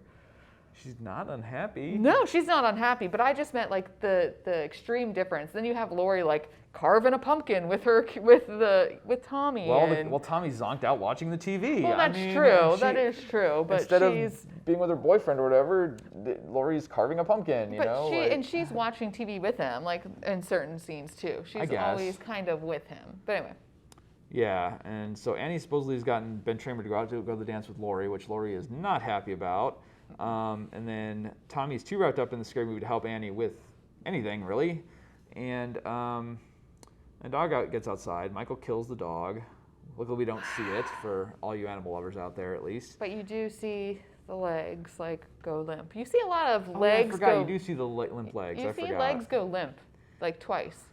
She's not unhappy. No, she's not unhappy, but I just meant like the extreme difference. Then you have Laurie like carving a pumpkin with Tommy. Well, Tommy's zonked out watching the TV. Well, I that's mean, true. That is true. But instead she's of being with her boyfriend or whatever, Laurie's carving a pumpkin. You know. and she's watching TV with him, like in certain scenes too. She's guess. always kind of with him. But anyway. Yeah, and so Annie supposedly has gotten Ben Tramer to go to the dance with Laurie, which Laurie is not happy about. And then Tommy's too wrapped up in the scary movie to help Annie with anything really. And dog gets outside. Michael kills the dog. Luckily we don't see it for all you animal lovers out there at least. But you do see the legs like go limp. You see a lot of Oh, yeah, legs I forgot go. you do see the limp legs. You I see forgot. legs go limp, like twice.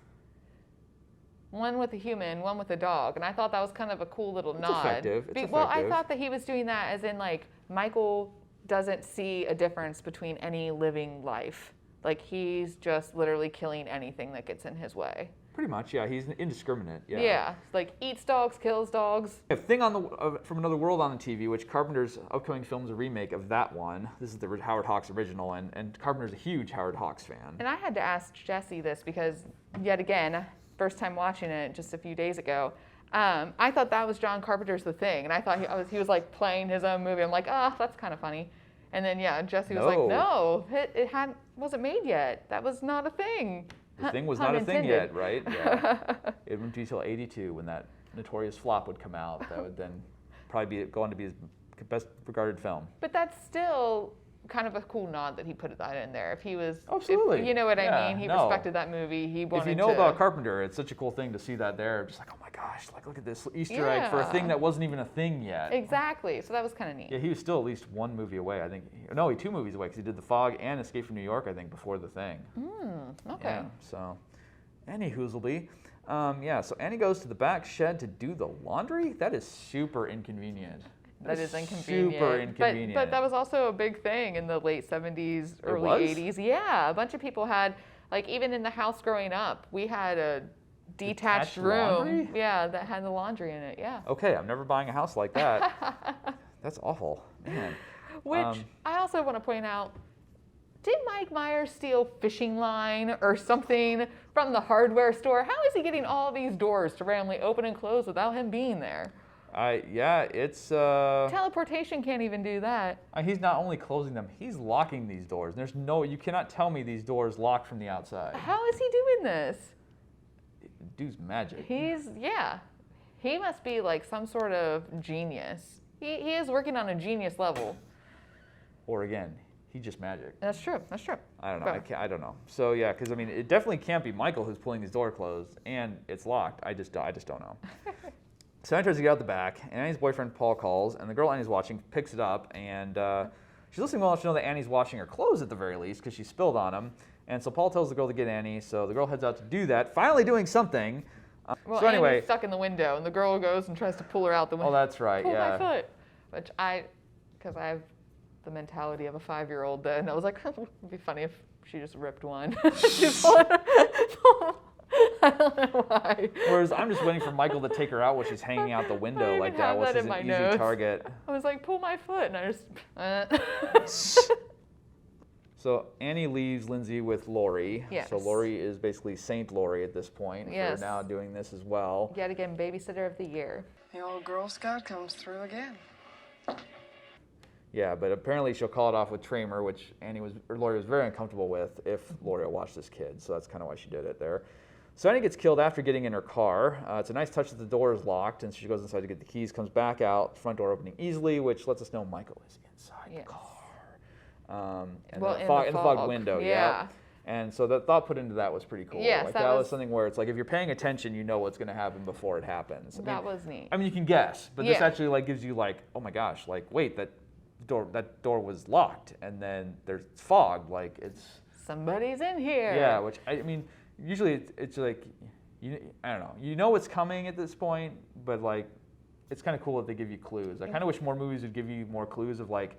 One with a human, one with a dog, and I thought that was kind of a cool little nod. Effective. It's Well, I effective. thought that he was doing that as in like Michael doesn't see a difference between any living life. Like he's just literally killing anything that gets in his way. Pretty much, yeah. He's indiscriminate. Yeah. Yeah, like eats dogs, kills dogs. A Thing from Another World on the TV, which Carpenter's upcoming film is a remake of that one. This is the Howard Hawks original, and Carpenter's a huge Howard Hawks fan. And I had to ask Jesse this because, yet again, first time watching it just a few days ago, I thought that was John Carpenter's The Thing, and I thought he was like playing his own movie. I'm like, that's kind of funny. And then yeah, Jesse was like, no, it wasn't made yet. That was not a thing. The Thing was Pun not a thing intended. yet, right? Yeah. It wouldn't be until '82 when that notorious flop would come out. That would then probably go on to be his best regarded film. But that's still kind of a cool nod that he put that in there. If he was, Absolutely. if, you know what Yeah, I mean? He no. respected that movie. He wanted If you know to, about Carpenter, it's such a cool thing to see that there. Just like, oh my gosh, like look at this Easter egg for a thing that wasn't even a thing yet. Exactly. So that was kind of neat. Yeah, he was still at least one movie away. I think. No, he 2 movies away because he did The Fog and Escape from New York. I think before The Thing. Okay. Yeah, so, any whoozleby. Yeah, so Annie goes to the back shed to do the laundry. That is super inconvenient. That is inconvenient. Super inconvenient. But that was also a big thing in the late 70s, early was? 80s. Yeah, a bunch of people had, like even in the house growing up, we had a detached room. laundry? Yeah, that had the laundry in it. Yeah. Okay, I'm never buying a house like that. That's awful, man. Which I also want to point out, did Mike Meyer steal fishing line or something from the hardware store? How is he getting all these doors to randomly open and close without him being there? Yeah, it's. Teleportation can't even do that. He's not only closing them, he's locking these doors. You cannot tell me these doors lock from the outside. How is he doing this? Dude's magic. He must be like some sort of genius. He is working on a genius level. Or again, he's just magic. That's true. I don't know. I don't know. So yeah, because I mean, it definitely can't be Michael who's pulling these doors closed, and it's locked. I just don't know. So Annie tries to get out the back, and Annie's boyfriend Paul calls, and the girl Annie's watching picks it up, and she's listening well enough to know that Annie's washing her clothes at the very least because she spilled on them. And so Paul tells the girl to get Annie, so the girl heads out to do that, finally doing something. Well, so anyway, Annie's stuck in the window, and the girl goes and tries to pull her out the window. Oh, that's right, pull yeah. my foot. Because I have the mentality of a 5-year-old then, I was like, it'd be funny if she just ripped one. I don't know why. Whereas I'm just waiting for Michael to take her out while she's hanging out the window like that, which is an easy target. I was like, pull my foot, and I just... So Annie leaves Lindsay with Lori. Yes. So Lori is basically Saint Lori at this point. Yes. They're now doing this as well. Yet again, babysitter of the year. The old Girl Scout comes through again. Yeah, but apparently she'll call it off with Tramer, which Lori was very uncomfortable with if Lori watched this kid. So that's kind of why she did it there. So Annie gets killed after getting in her car. It's a nice touch that the door is locked, and she goes inside to get the keys, comes back out, front door opening easily, which lets us know Michael is inside the car. And well, in the fog window, yeah. And so the thought put into that was pretty cool. Yes, like that was something where it's like if you're paying attention, you know what's going to happen before it happens. That was neat. I mean, you can guess, but this actually like gives you like, oh my gosh, like wait, that door was locked, and then there's fog, like it's somebody's in here. Yeah, which I mean, usually it's like I don't know, you know what's coming at this point, but like it's kind of cool that they give you clues. I kind of wish more movies would give you more clues of like.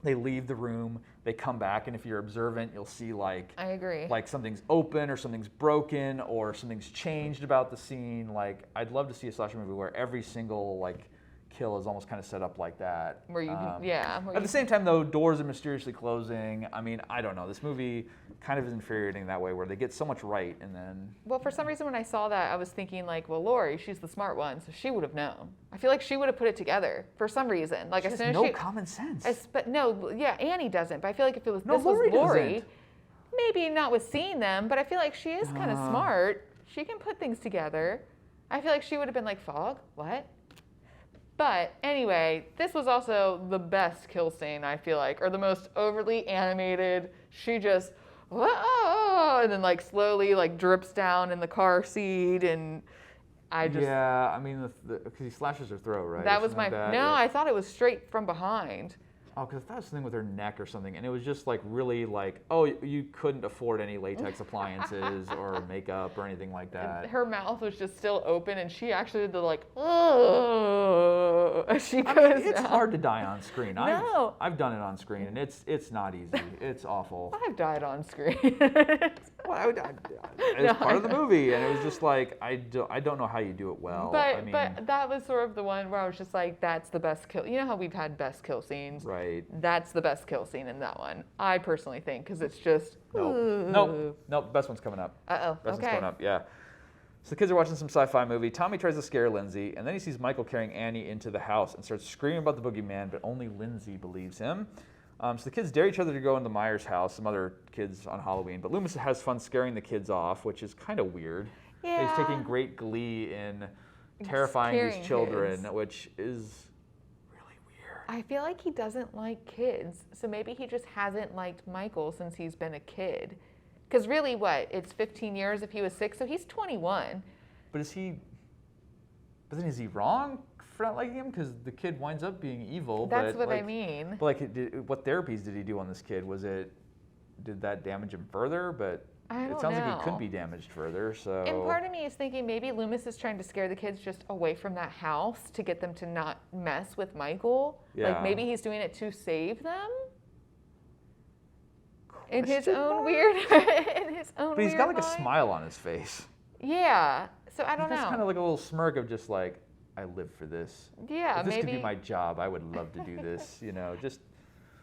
They leave the room, they come back, and if you're observant, you'll see like I agree. Like something's open or something's broken or something's changed about the scene. Like I'd love to see a slasher movie where every single like kill is almost kind of set up like that. Where you can, At the same time, though, doors are mysteriously closing. I mean, I don't know. This movie kind of is infuriating that way, where they get so much right and then. Well, for some reason, when I saw that, I was thinking like, well, Lori, she's the smart one, so she would have known. I feel like she would have put it together for some reason. Like she as soon has as no common sense. But no, yeah, Annie doesn't. But I feel like if it was Lori was Lori, doesn't. maybe not with seeing them, but I feel like she is kind of smart. She can put things together. I feel like she would have been like, fog? What? But anyway, this was also the best kill scene, I feel like, or the most overly animated. She just, and then like slowly like drips down in the car seat, and I just. Yeah, I mean, because he slashes her throat, right? That was my. I thought it was straight from behind. Oh, because I thought it was something with her neck or something, and it was just like really like, oh, you couldn't afford any latex appliances or makeup or anything like that. Her mouth was just still open, and she actually did the like, oh, as she goes it's down. hard to die on screen. No. I've done it on screen, and it's not easy. It's awful. I've died on screen. Well, it was part of the movie, and it was just like I don't know how you do it well. But that was sort of the one where I was just like, that's the best kill. You know how we've had best kill scenes? Right. That's the best kill scene in that one. I personally think, because it's just. Nope. Best one's coming up. Best one's coming up. Yeah. So the kids are watching some sci-fi movie. Tommy tries to scare Lindsay, and then he sees Michael carrying Annie into the house and starts screaming about the boogeyman, but only Lindsay believes him. So the kids dare each other to go into Meyer's house, some other kids on Halloween, but Loomis has fun scaring the kids off, which is kind of weird. Yeah. He's taking great glee in terrifying these children, which is really weird. I feel like he doesn't like kids, so maybe he just hasn't liked Michael since he's been a kid. Because really, it's 15 years if he was 6, so he's 21. But is he wrong for not liking him? Because the kid winds up being evil. That's what I mean. But what therapies did he do on this kid? Did that damage him further? But it sounds like he could be damaged further. So. And part of me is thinking maybe Loomis is trying to scare the kids just away from that house to get them to not mess with Michael. Yeah. Like maybe he's doing it to save them. In his own weird. But he's got like a smile on his face. Yeah. So I don't know. That's kind of like a little smirk of just like, I live for this. Yeah, if this maybe. could be my job, I would love to do this. Just.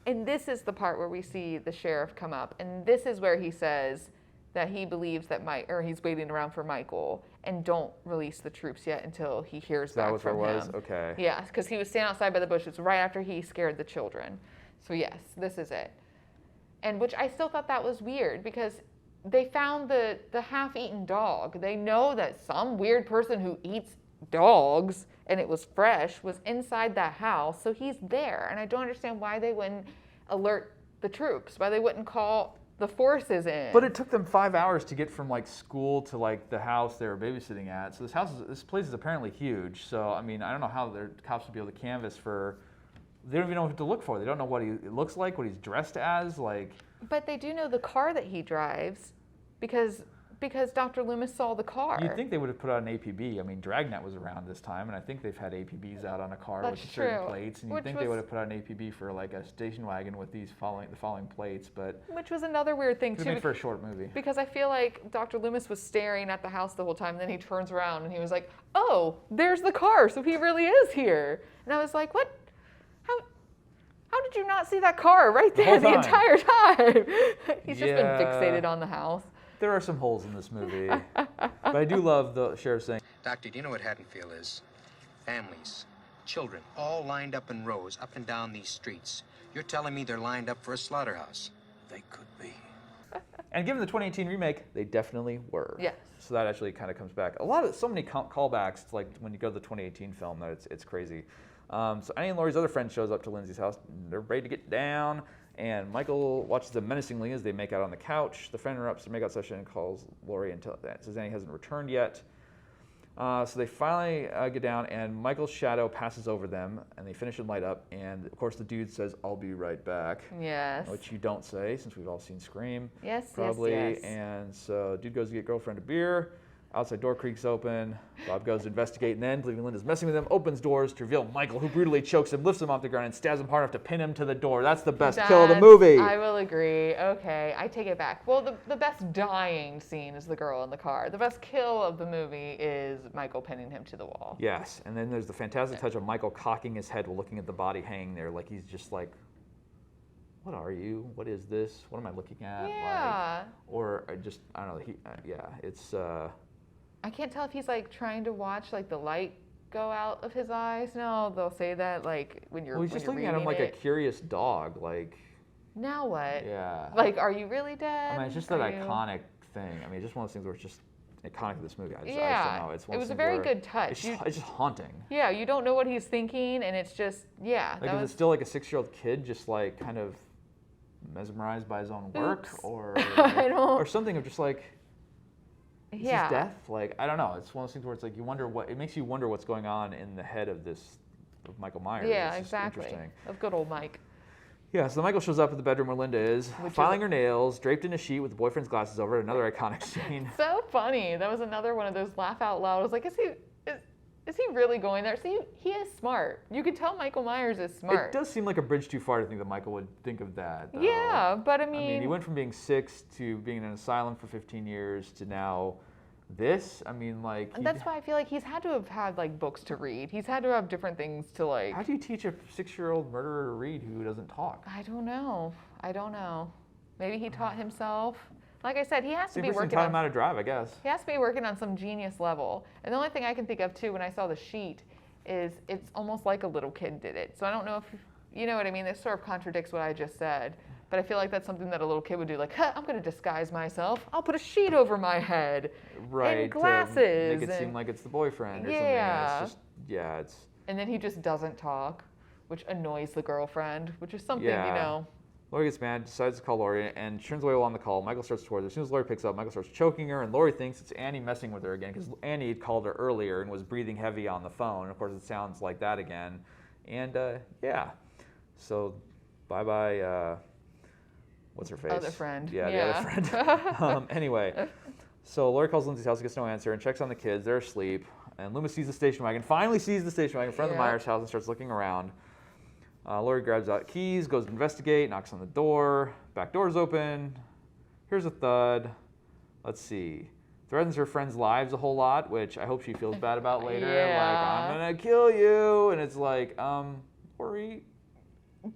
And this is the part where we see the sheriff come up, and this is where he says that he believes that he's waiting around for Michael, and don't release the troops yet until he hears back from him. That was where it was? Okay. Yeah, because he was standing outside by the bushes right after he scared the children. So yes, this is it. And which I still thought that was weird, because they found the half-eaten dog. They know that some weird person who eats dogs, and it was fresh, was inside that house, so he's there. And I don't understand why they wouldn't alert the troops, why they wouldn't call the forces in. But it took them 5 hours to get from like school to like the house they were babysitting at. So this place is apparently huge. So I mean, I don't know how their cops would be able to canvass for. They don't even know what to look for. They don't know what he looks like, what he's dressed as, like. But they do know the car that he drives, because Dr. Loomis saw the car. You'd think they would have put out an APB. I mean, Dragnet was around this time, and I think they've had APBs out on a car with certain plates. And you'd think they would have put out an APB for like a station wagon with the following plates, but. Which was another weird thing too. Made for a short movie. Because I feel like Dr. Loomis was staring at the house the whole time, and then he turns around and he was like, "Oh, there's the car, so he really is here." And I was like, "What? How did you not see that car right there the entire time?" He's just been fixated on the house. There are some holes in this movie. But I do love the sheriff saying, Doctor, do you know what Haddonfield is? Families, children, all lined up in rows up and down these streets. You're telling me they're lined up for a slaughterhouse? They could be. And given the 2018 remake, they definitely were. Yes. So that actually kind of comes back. So many callbacks to like when you go to the 2018 film that it's crazy. So Annie and Laurie's other friend shows up to Lindsay's house. They're ready to get down. And Michael watches them menacingly as they make out on the couch. The friend interrupts the makeout session and calls Laurie and says Annie hasn't returned yet. So they finally get down, and Michael's shadow passes over them, and they finish and light up. And of course, the dude says, "I'll be right back." Yes. Which you don't say, since we've all seen Scream. Yes, probably. yes. And so dude goes to get girlfriend a beer. Outside door creaks open. Bob goes to investigate, and then, believing Linda's messing with him, opens doors to reveal Michael, who brutally chokes him, lifts him off the ground, and stabs him hard enough to pin him to the door. That's the best kill of the movie. I will agree. Okay, I take it back. Well, the best dying scene is the girl in the car. The best kill of the movie is Michael pinning him to the wall. Yes, and then there's the fantastic touch of Michael cocking his head while looking at the body hanging there, like he's just like, "What are you? What is this? What am I looking at?" Yeah. Like, or I don't know. It's. I can't tell if he's like trying to watch like the light go out of his eyes. No, they'll say that like when you're. Well, he's just looking at him like a curious dog, like. Now what? Yeah. Like, are you really dead? I mean, it's just that iconic thing. I mean, it's just one of those things where it's just iconic of this movie. I just don't know. It's one it of was those a very where good touch. It's just haunting. Yeah, you don't know what he's thinking, and it's just Like, is it still like a 6-year-old kid just like kind of mesmerized by his own work, or or something of just like. Is this death? Like, I don't know. It's one of those things where it's like it makes you wonder what's going on in the head of Michael Myers. Yeah, it's exactly. Interesting. Of good old Mike. Yeah, so Michael shows up at the bedroom where Linda is, filing her nails, draped in a sheet with the boyfriend's glasses over it. Another iconic scene. So funny. That was another one of those laugh out loud. I was like, is he really going there? See, he is smart. You can tell Michael Myers is smart. It does seem like a bridge too far to think that Michael would think of that, though. Yeah, but I mean, he went from being 6 to being in an asylum for 15 years to now this. I mean, like. And that's why I feel like he's had to have had like books to read. He's had to have different things to like. How do you teach a 6-year-old murderer to read who doesn't talk? I don't know. Maybe he taught himself. Like I said, he has to be working taught him how to drive, I guess. He has to be working on some genius level. And the only thing I can think of too when I saw the sheet is it's almost like a little kid did it. So I don't know if you know what I mean. This sort of contradicts what I just said. But I feel like that's something that a little kid would do. Like, I'm going to disguise myself. I'll put a sheet over my head. Right. And glasses. Make it seem like it's the boyfriend or something. Yeah. It's. And then he just doesn't talk, which annoys the girlfriend, which is something, Laurie gets mad, decides to call Laurie, and turns away while on the call. Michael starts towards her. As soon as Laurie picks up, Michael starts choking her, and Laurie thinks it's Annie messing with her again, because Annie had called her earlier and was breathing heavy on the phone. And of course, it sounds like that again. And, So, bye-bye, what's her face? Other friend. Yeah, the other friend. Anyway, so Laurie calls Lindsay's house, gets no answer, and checks on the kids. They're asleep. And Loomis sees the station wagon, finally sees the station wagon in front of the Myers house and starts looking around. Laurie grabs out keys, goes to investigate, knocks on the door. Back door's open. Here's a thud. Let's see. threatens her friends' lives a whole lot, which I hope she feels bad about later. Yeah. Like, I'm gonna kill you, and it's like, Lori,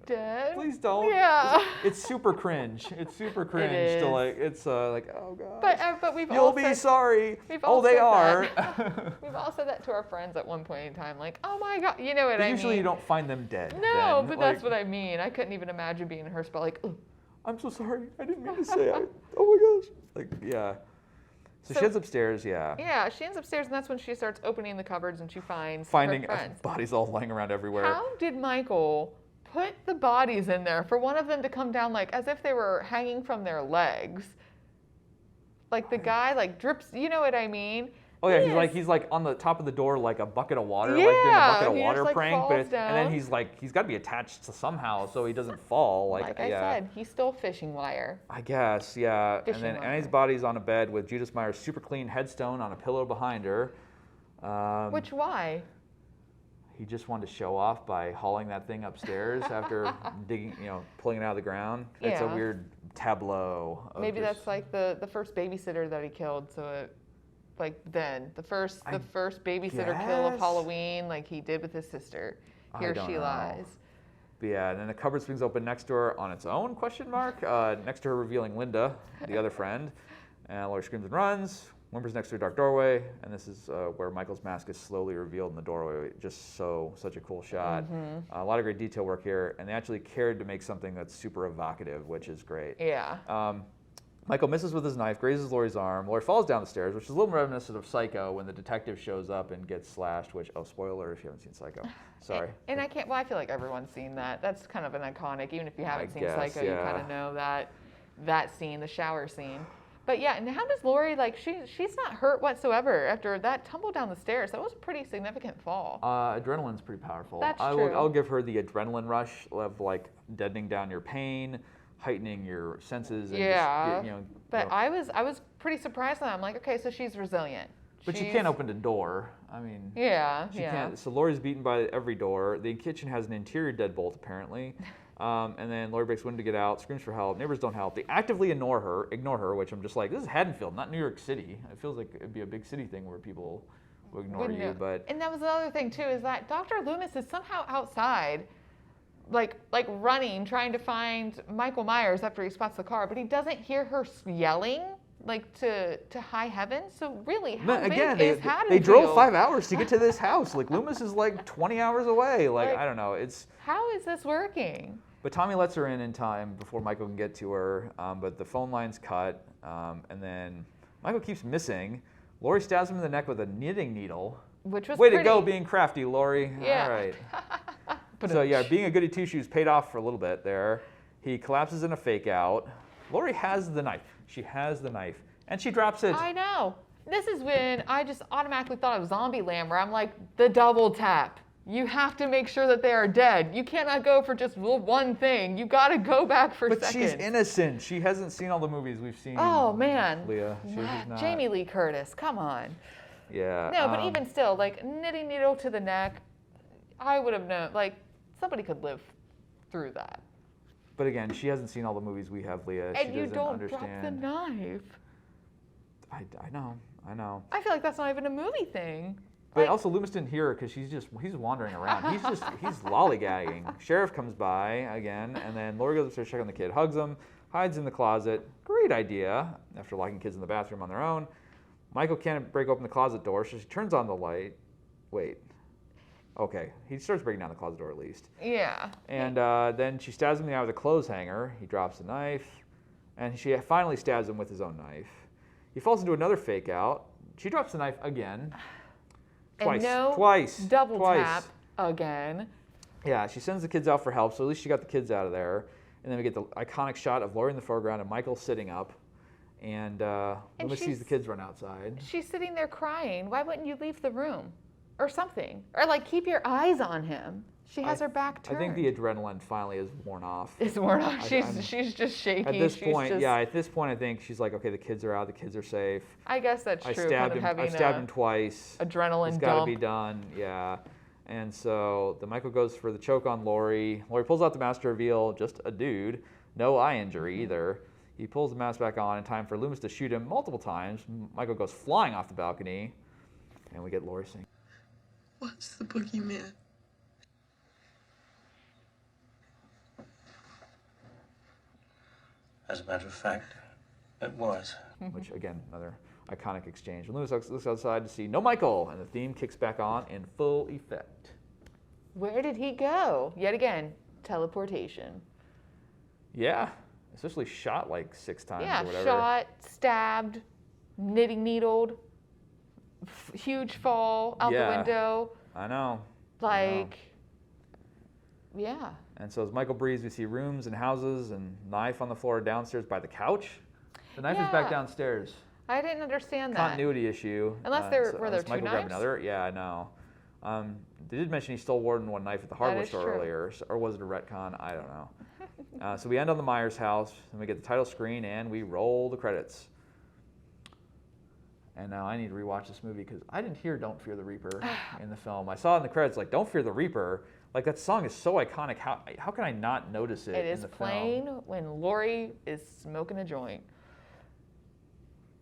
Dead? please don't. Yeah. It's super cringe. It's super cringe to like. It's like, oh god. But we've You'll all be said, sorry. We've all They said are. that. We've all said that to our friends at one point in time. Like, oh my god, you know what But I usually mean? you don't find them dead. No, then. but Like, that's what I mean. I couldn't even imagine being in her spot. Like, ugh. I'm so sorry. I didn't mean to say it. Oh my gosh. Like, yeah. So she heads upstairs, yeah. Yeah, she ends upstairs, and that's when she starts opening the cupboards, and she finds Finding her friends. bodies all lying around everywhere. How did Michael put the bodies in there for one of them to come down like as if they were hanging from their legs? Like the guy like drips, you know what I mean? Oh yeah, he's like on the top of the door like a bucket of water, like doing a Yeah, bucket of he water just, like, prank, falls and then down. he's got to be attached to somehow so he doesn't fall. Like I said, he stole fishing wire. I guess, yeah. Fishing And then wire. Annie's body's on a bed with Judith Meyer's super clean headstone on a pillow behind her. Which why? He just wanted to show off by hauling that thing upstairs after digging, pulling it out of the ground. It's a Yeah. weird tableau. Of Maybe just- that's like the first babysitter that he killed, so it like then the first babysitter kill of guess. Halloween, like he did with his sister. I Here don't she know. lies. But yeah, and then the cupboard swings open next to her on its own, next to her revealing Linda, the other friend. And Laurie screams and runs, whimpers next to a dark doorway, and this is where Michael's mask is slowly revealed in the doorway. Just such a cool shot. A lot of great detail work here, and they actually cared to make something that's super evocative, which is great. Yeah. Michael misses with his knife, grazes Laurie's arm. Laurie falls down the stairs, which is a little reminiscent of Psycho when the detective shows up and gets slashed, which, spoiler if you haven't seen Psycho. Sorry. And I can't, well, I feel like everyone's seen that. That's kind of an iconic, even if you haven't seen guess, Psycho, you yeah. kind of know that scene, the shower scene. But yeah, and how does Laurie, like, she's not hurt whatsoever after that tumble down the stairs. That was a pretty significant fall. Adrenaline's pretty powerful. That's true. I'll give her the adrenaline rush of, like, deadening down your pain, heightening your senses. And Yeah. just, But I was pretty surprised that I'm like, okay, so she's resilient. But she can't open the door. I mean, Yeah, she yeah. can't. So Laurie's beaten by every door. The kitchen has an interior deadbolt apparently. And then Laurie breaks window to get out, screams for help. Neighbors don't help. They actively ignore her, which I'm just like, this is Haddonfield, not New York City. It feels like it'd be a big city thing where people will ignore you. But And that was another thing too, is that Dr. Loomis is somehow outside, like running, trying to find Michael Myers after he spots the car, but he doesn't hear her yelling like to high heaven. So really, how big is Haddonfield? they drove 5 hours to get to this house. Like Loomis is like 20 hours away. Like I don't know. How is this working? But Tommy lets her in time before Michael can get to her. But the phone line's cut, and then Michael keeps missing. Laurie stabs him in the neck with a knitting needle. Which was Way pretty. to go, being crafty, Laurie. Yeah. All right. So yeah, being a goody two-shoes paid off for a little bit there. He collapses in a fake out. Laurie has the knife. She has the knife, and she drops it. I know. This is when I just automatically thought of Zombieland, where I'm like, the double tap. You have to make sure that they are dead. You cannot go for just one thing. You got to go back for But seconds. she's innocent. She hasn't seen all the movies we've seen. Oh man, Leah. She's not. Jamie Lee Curtis, come on. Yeah. No, but even still, like knitting needle to the neck, I would have known. Like somebody could live through that. But again, she hasn't seen all the movies we have, Leah. And she you doesn't don't understand. drop the knife. I know. I feel like that's not even a movie thing. But Like, also Loomis didn't hear her because he's wandering around. He's lollygagging. Sheriff comes by again, and then Laurie goes upstairs to check on the kid, hugs him, hides in the closet. Great idea after locking kids in the bathroom on their own. Michael can't break open the closet door, so she turns on the light. Wait. Okay, he starts breaking down the closet door at least. yeah. And then she stabs him in the eye with a clothes hanger. He drops the knife, and she finally stabs him with his own knife. He falls into another fake out. She drops the knife again. Twice. And Twice. double Twice. tap again. Yeah, she sends the kids out for help, so at least she got the kids out of there. And then we get the iconic shot of Laurie in the foreground and Michael sitting up. And Loomis sees the kids run outside. She's sitting there crying. Why wouldn't you leave the room? Or something. Or like keep your eyes on him. She has her back turned. I think the adrenaline finally is worn off. It's worn off. She's just shaky. At this She's point, just, at this point, I think she's like, okay, the kids are out, the kids are safe. I guess that's I true. stabbed kind of him. having I stabbed him twice. adrenaline It's got to dump. be done. Yeah. And so the Michael goes for the choke on Laurie. Laurie pulls out the master reveal, just a dude, no eye injury either. He pulls the mask back on in time for Loomis to shoot him multiple times. Michael goes flying off the balcony, and we get Laurie singing. What's the boogeyman? As a matter of fact, it was. Which, again, another iconic exchange. When Loomis looks outside to see no Michael, and the theme kicks back on in full effect. Where did he go? Yet again, teleportation. Yeah, especially shot like 6 times Yeah, or whatever. shot, stabbed, knitting needled, huge fall out the window. I know. Like, yeah. And so as Michael breathes, we see rooms and houses and knife on the floor downstairs by the couch. The knife is back downstairs. I didn't understand that. Continuity issue. Unless were there two Michael grabbed knives? another. Yeah, I know. They did mention he stole more than one knife at the hardware store earlier, or was it a retcon? I don't know. So we end on the Myers house, and we get the title screen, and we roll the credits. And now I need to rewatch this movie because I didn't hear "Don't Fear the Reaper" in the film. I saw it in the credits like "Don't Fear the Reaper." Like that song is so iconic. How can I not notice it? It in is the playing film? when Laurie is smoking a joint.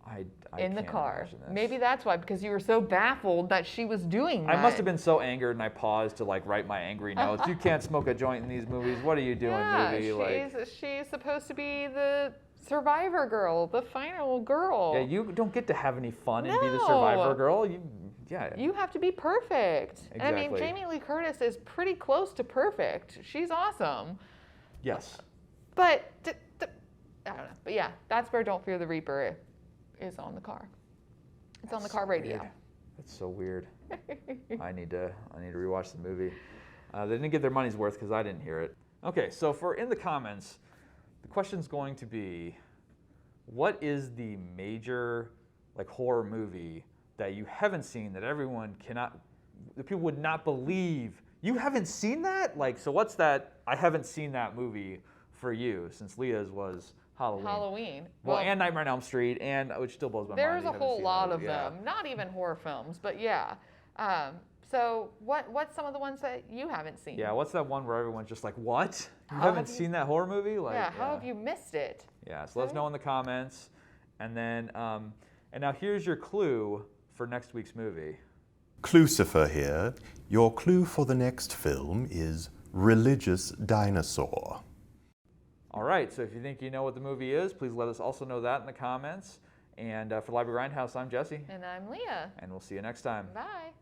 I in the can't car. imagine this. Maybe that's why, because you were so baffled that she was doing that. I must have been so angered, and I paused to like write my angry notes. You can't smoke a joint in these movies. What are you doing, movie? She's supposed to be the survivor girl, the final girl. Yeah, you don't get to have any fun and be the survivor girl. You have to be perfect. Exactly. And I mean, Jamie Lee Curtis is pretty close to perfect. She's awesome. Yes. But I don't know. But yeah, that's where "Don't Fear the Reaper" is on the car. It's on the car radio. Weird. That's so weird. I need to rewatch the movie. They didn't get their money's worth because I didn't hear it. Okay, so for in the comments, the question's going to be, what is the major like horror movie that you haven't seen that that people would not believe you haven't seen that? Like, so what's that? I haven't seen that movie for you, since Leah's was Halloween. Well, and Nightmare on Elm Street, and which still blows my mind. There's a whole lot of them. Not even horror films, but yeah. So what's some of the ones that you haven't seen? Yeah, what's that one where everyone's just like, what? You haven't seen that horror movie? Like, how have you missed it? Yeah, so let us know in the comments. And then, and now here's your clue for next week's movie. Clucifer here. Your clue for the next film is Religious Dinosaur. All right, so if you think you know what the movie is, please let us also know that in the comments. And for Library Grindhouse, I'm Jesse. And I'm Leah. And we'll see you next time. Bye.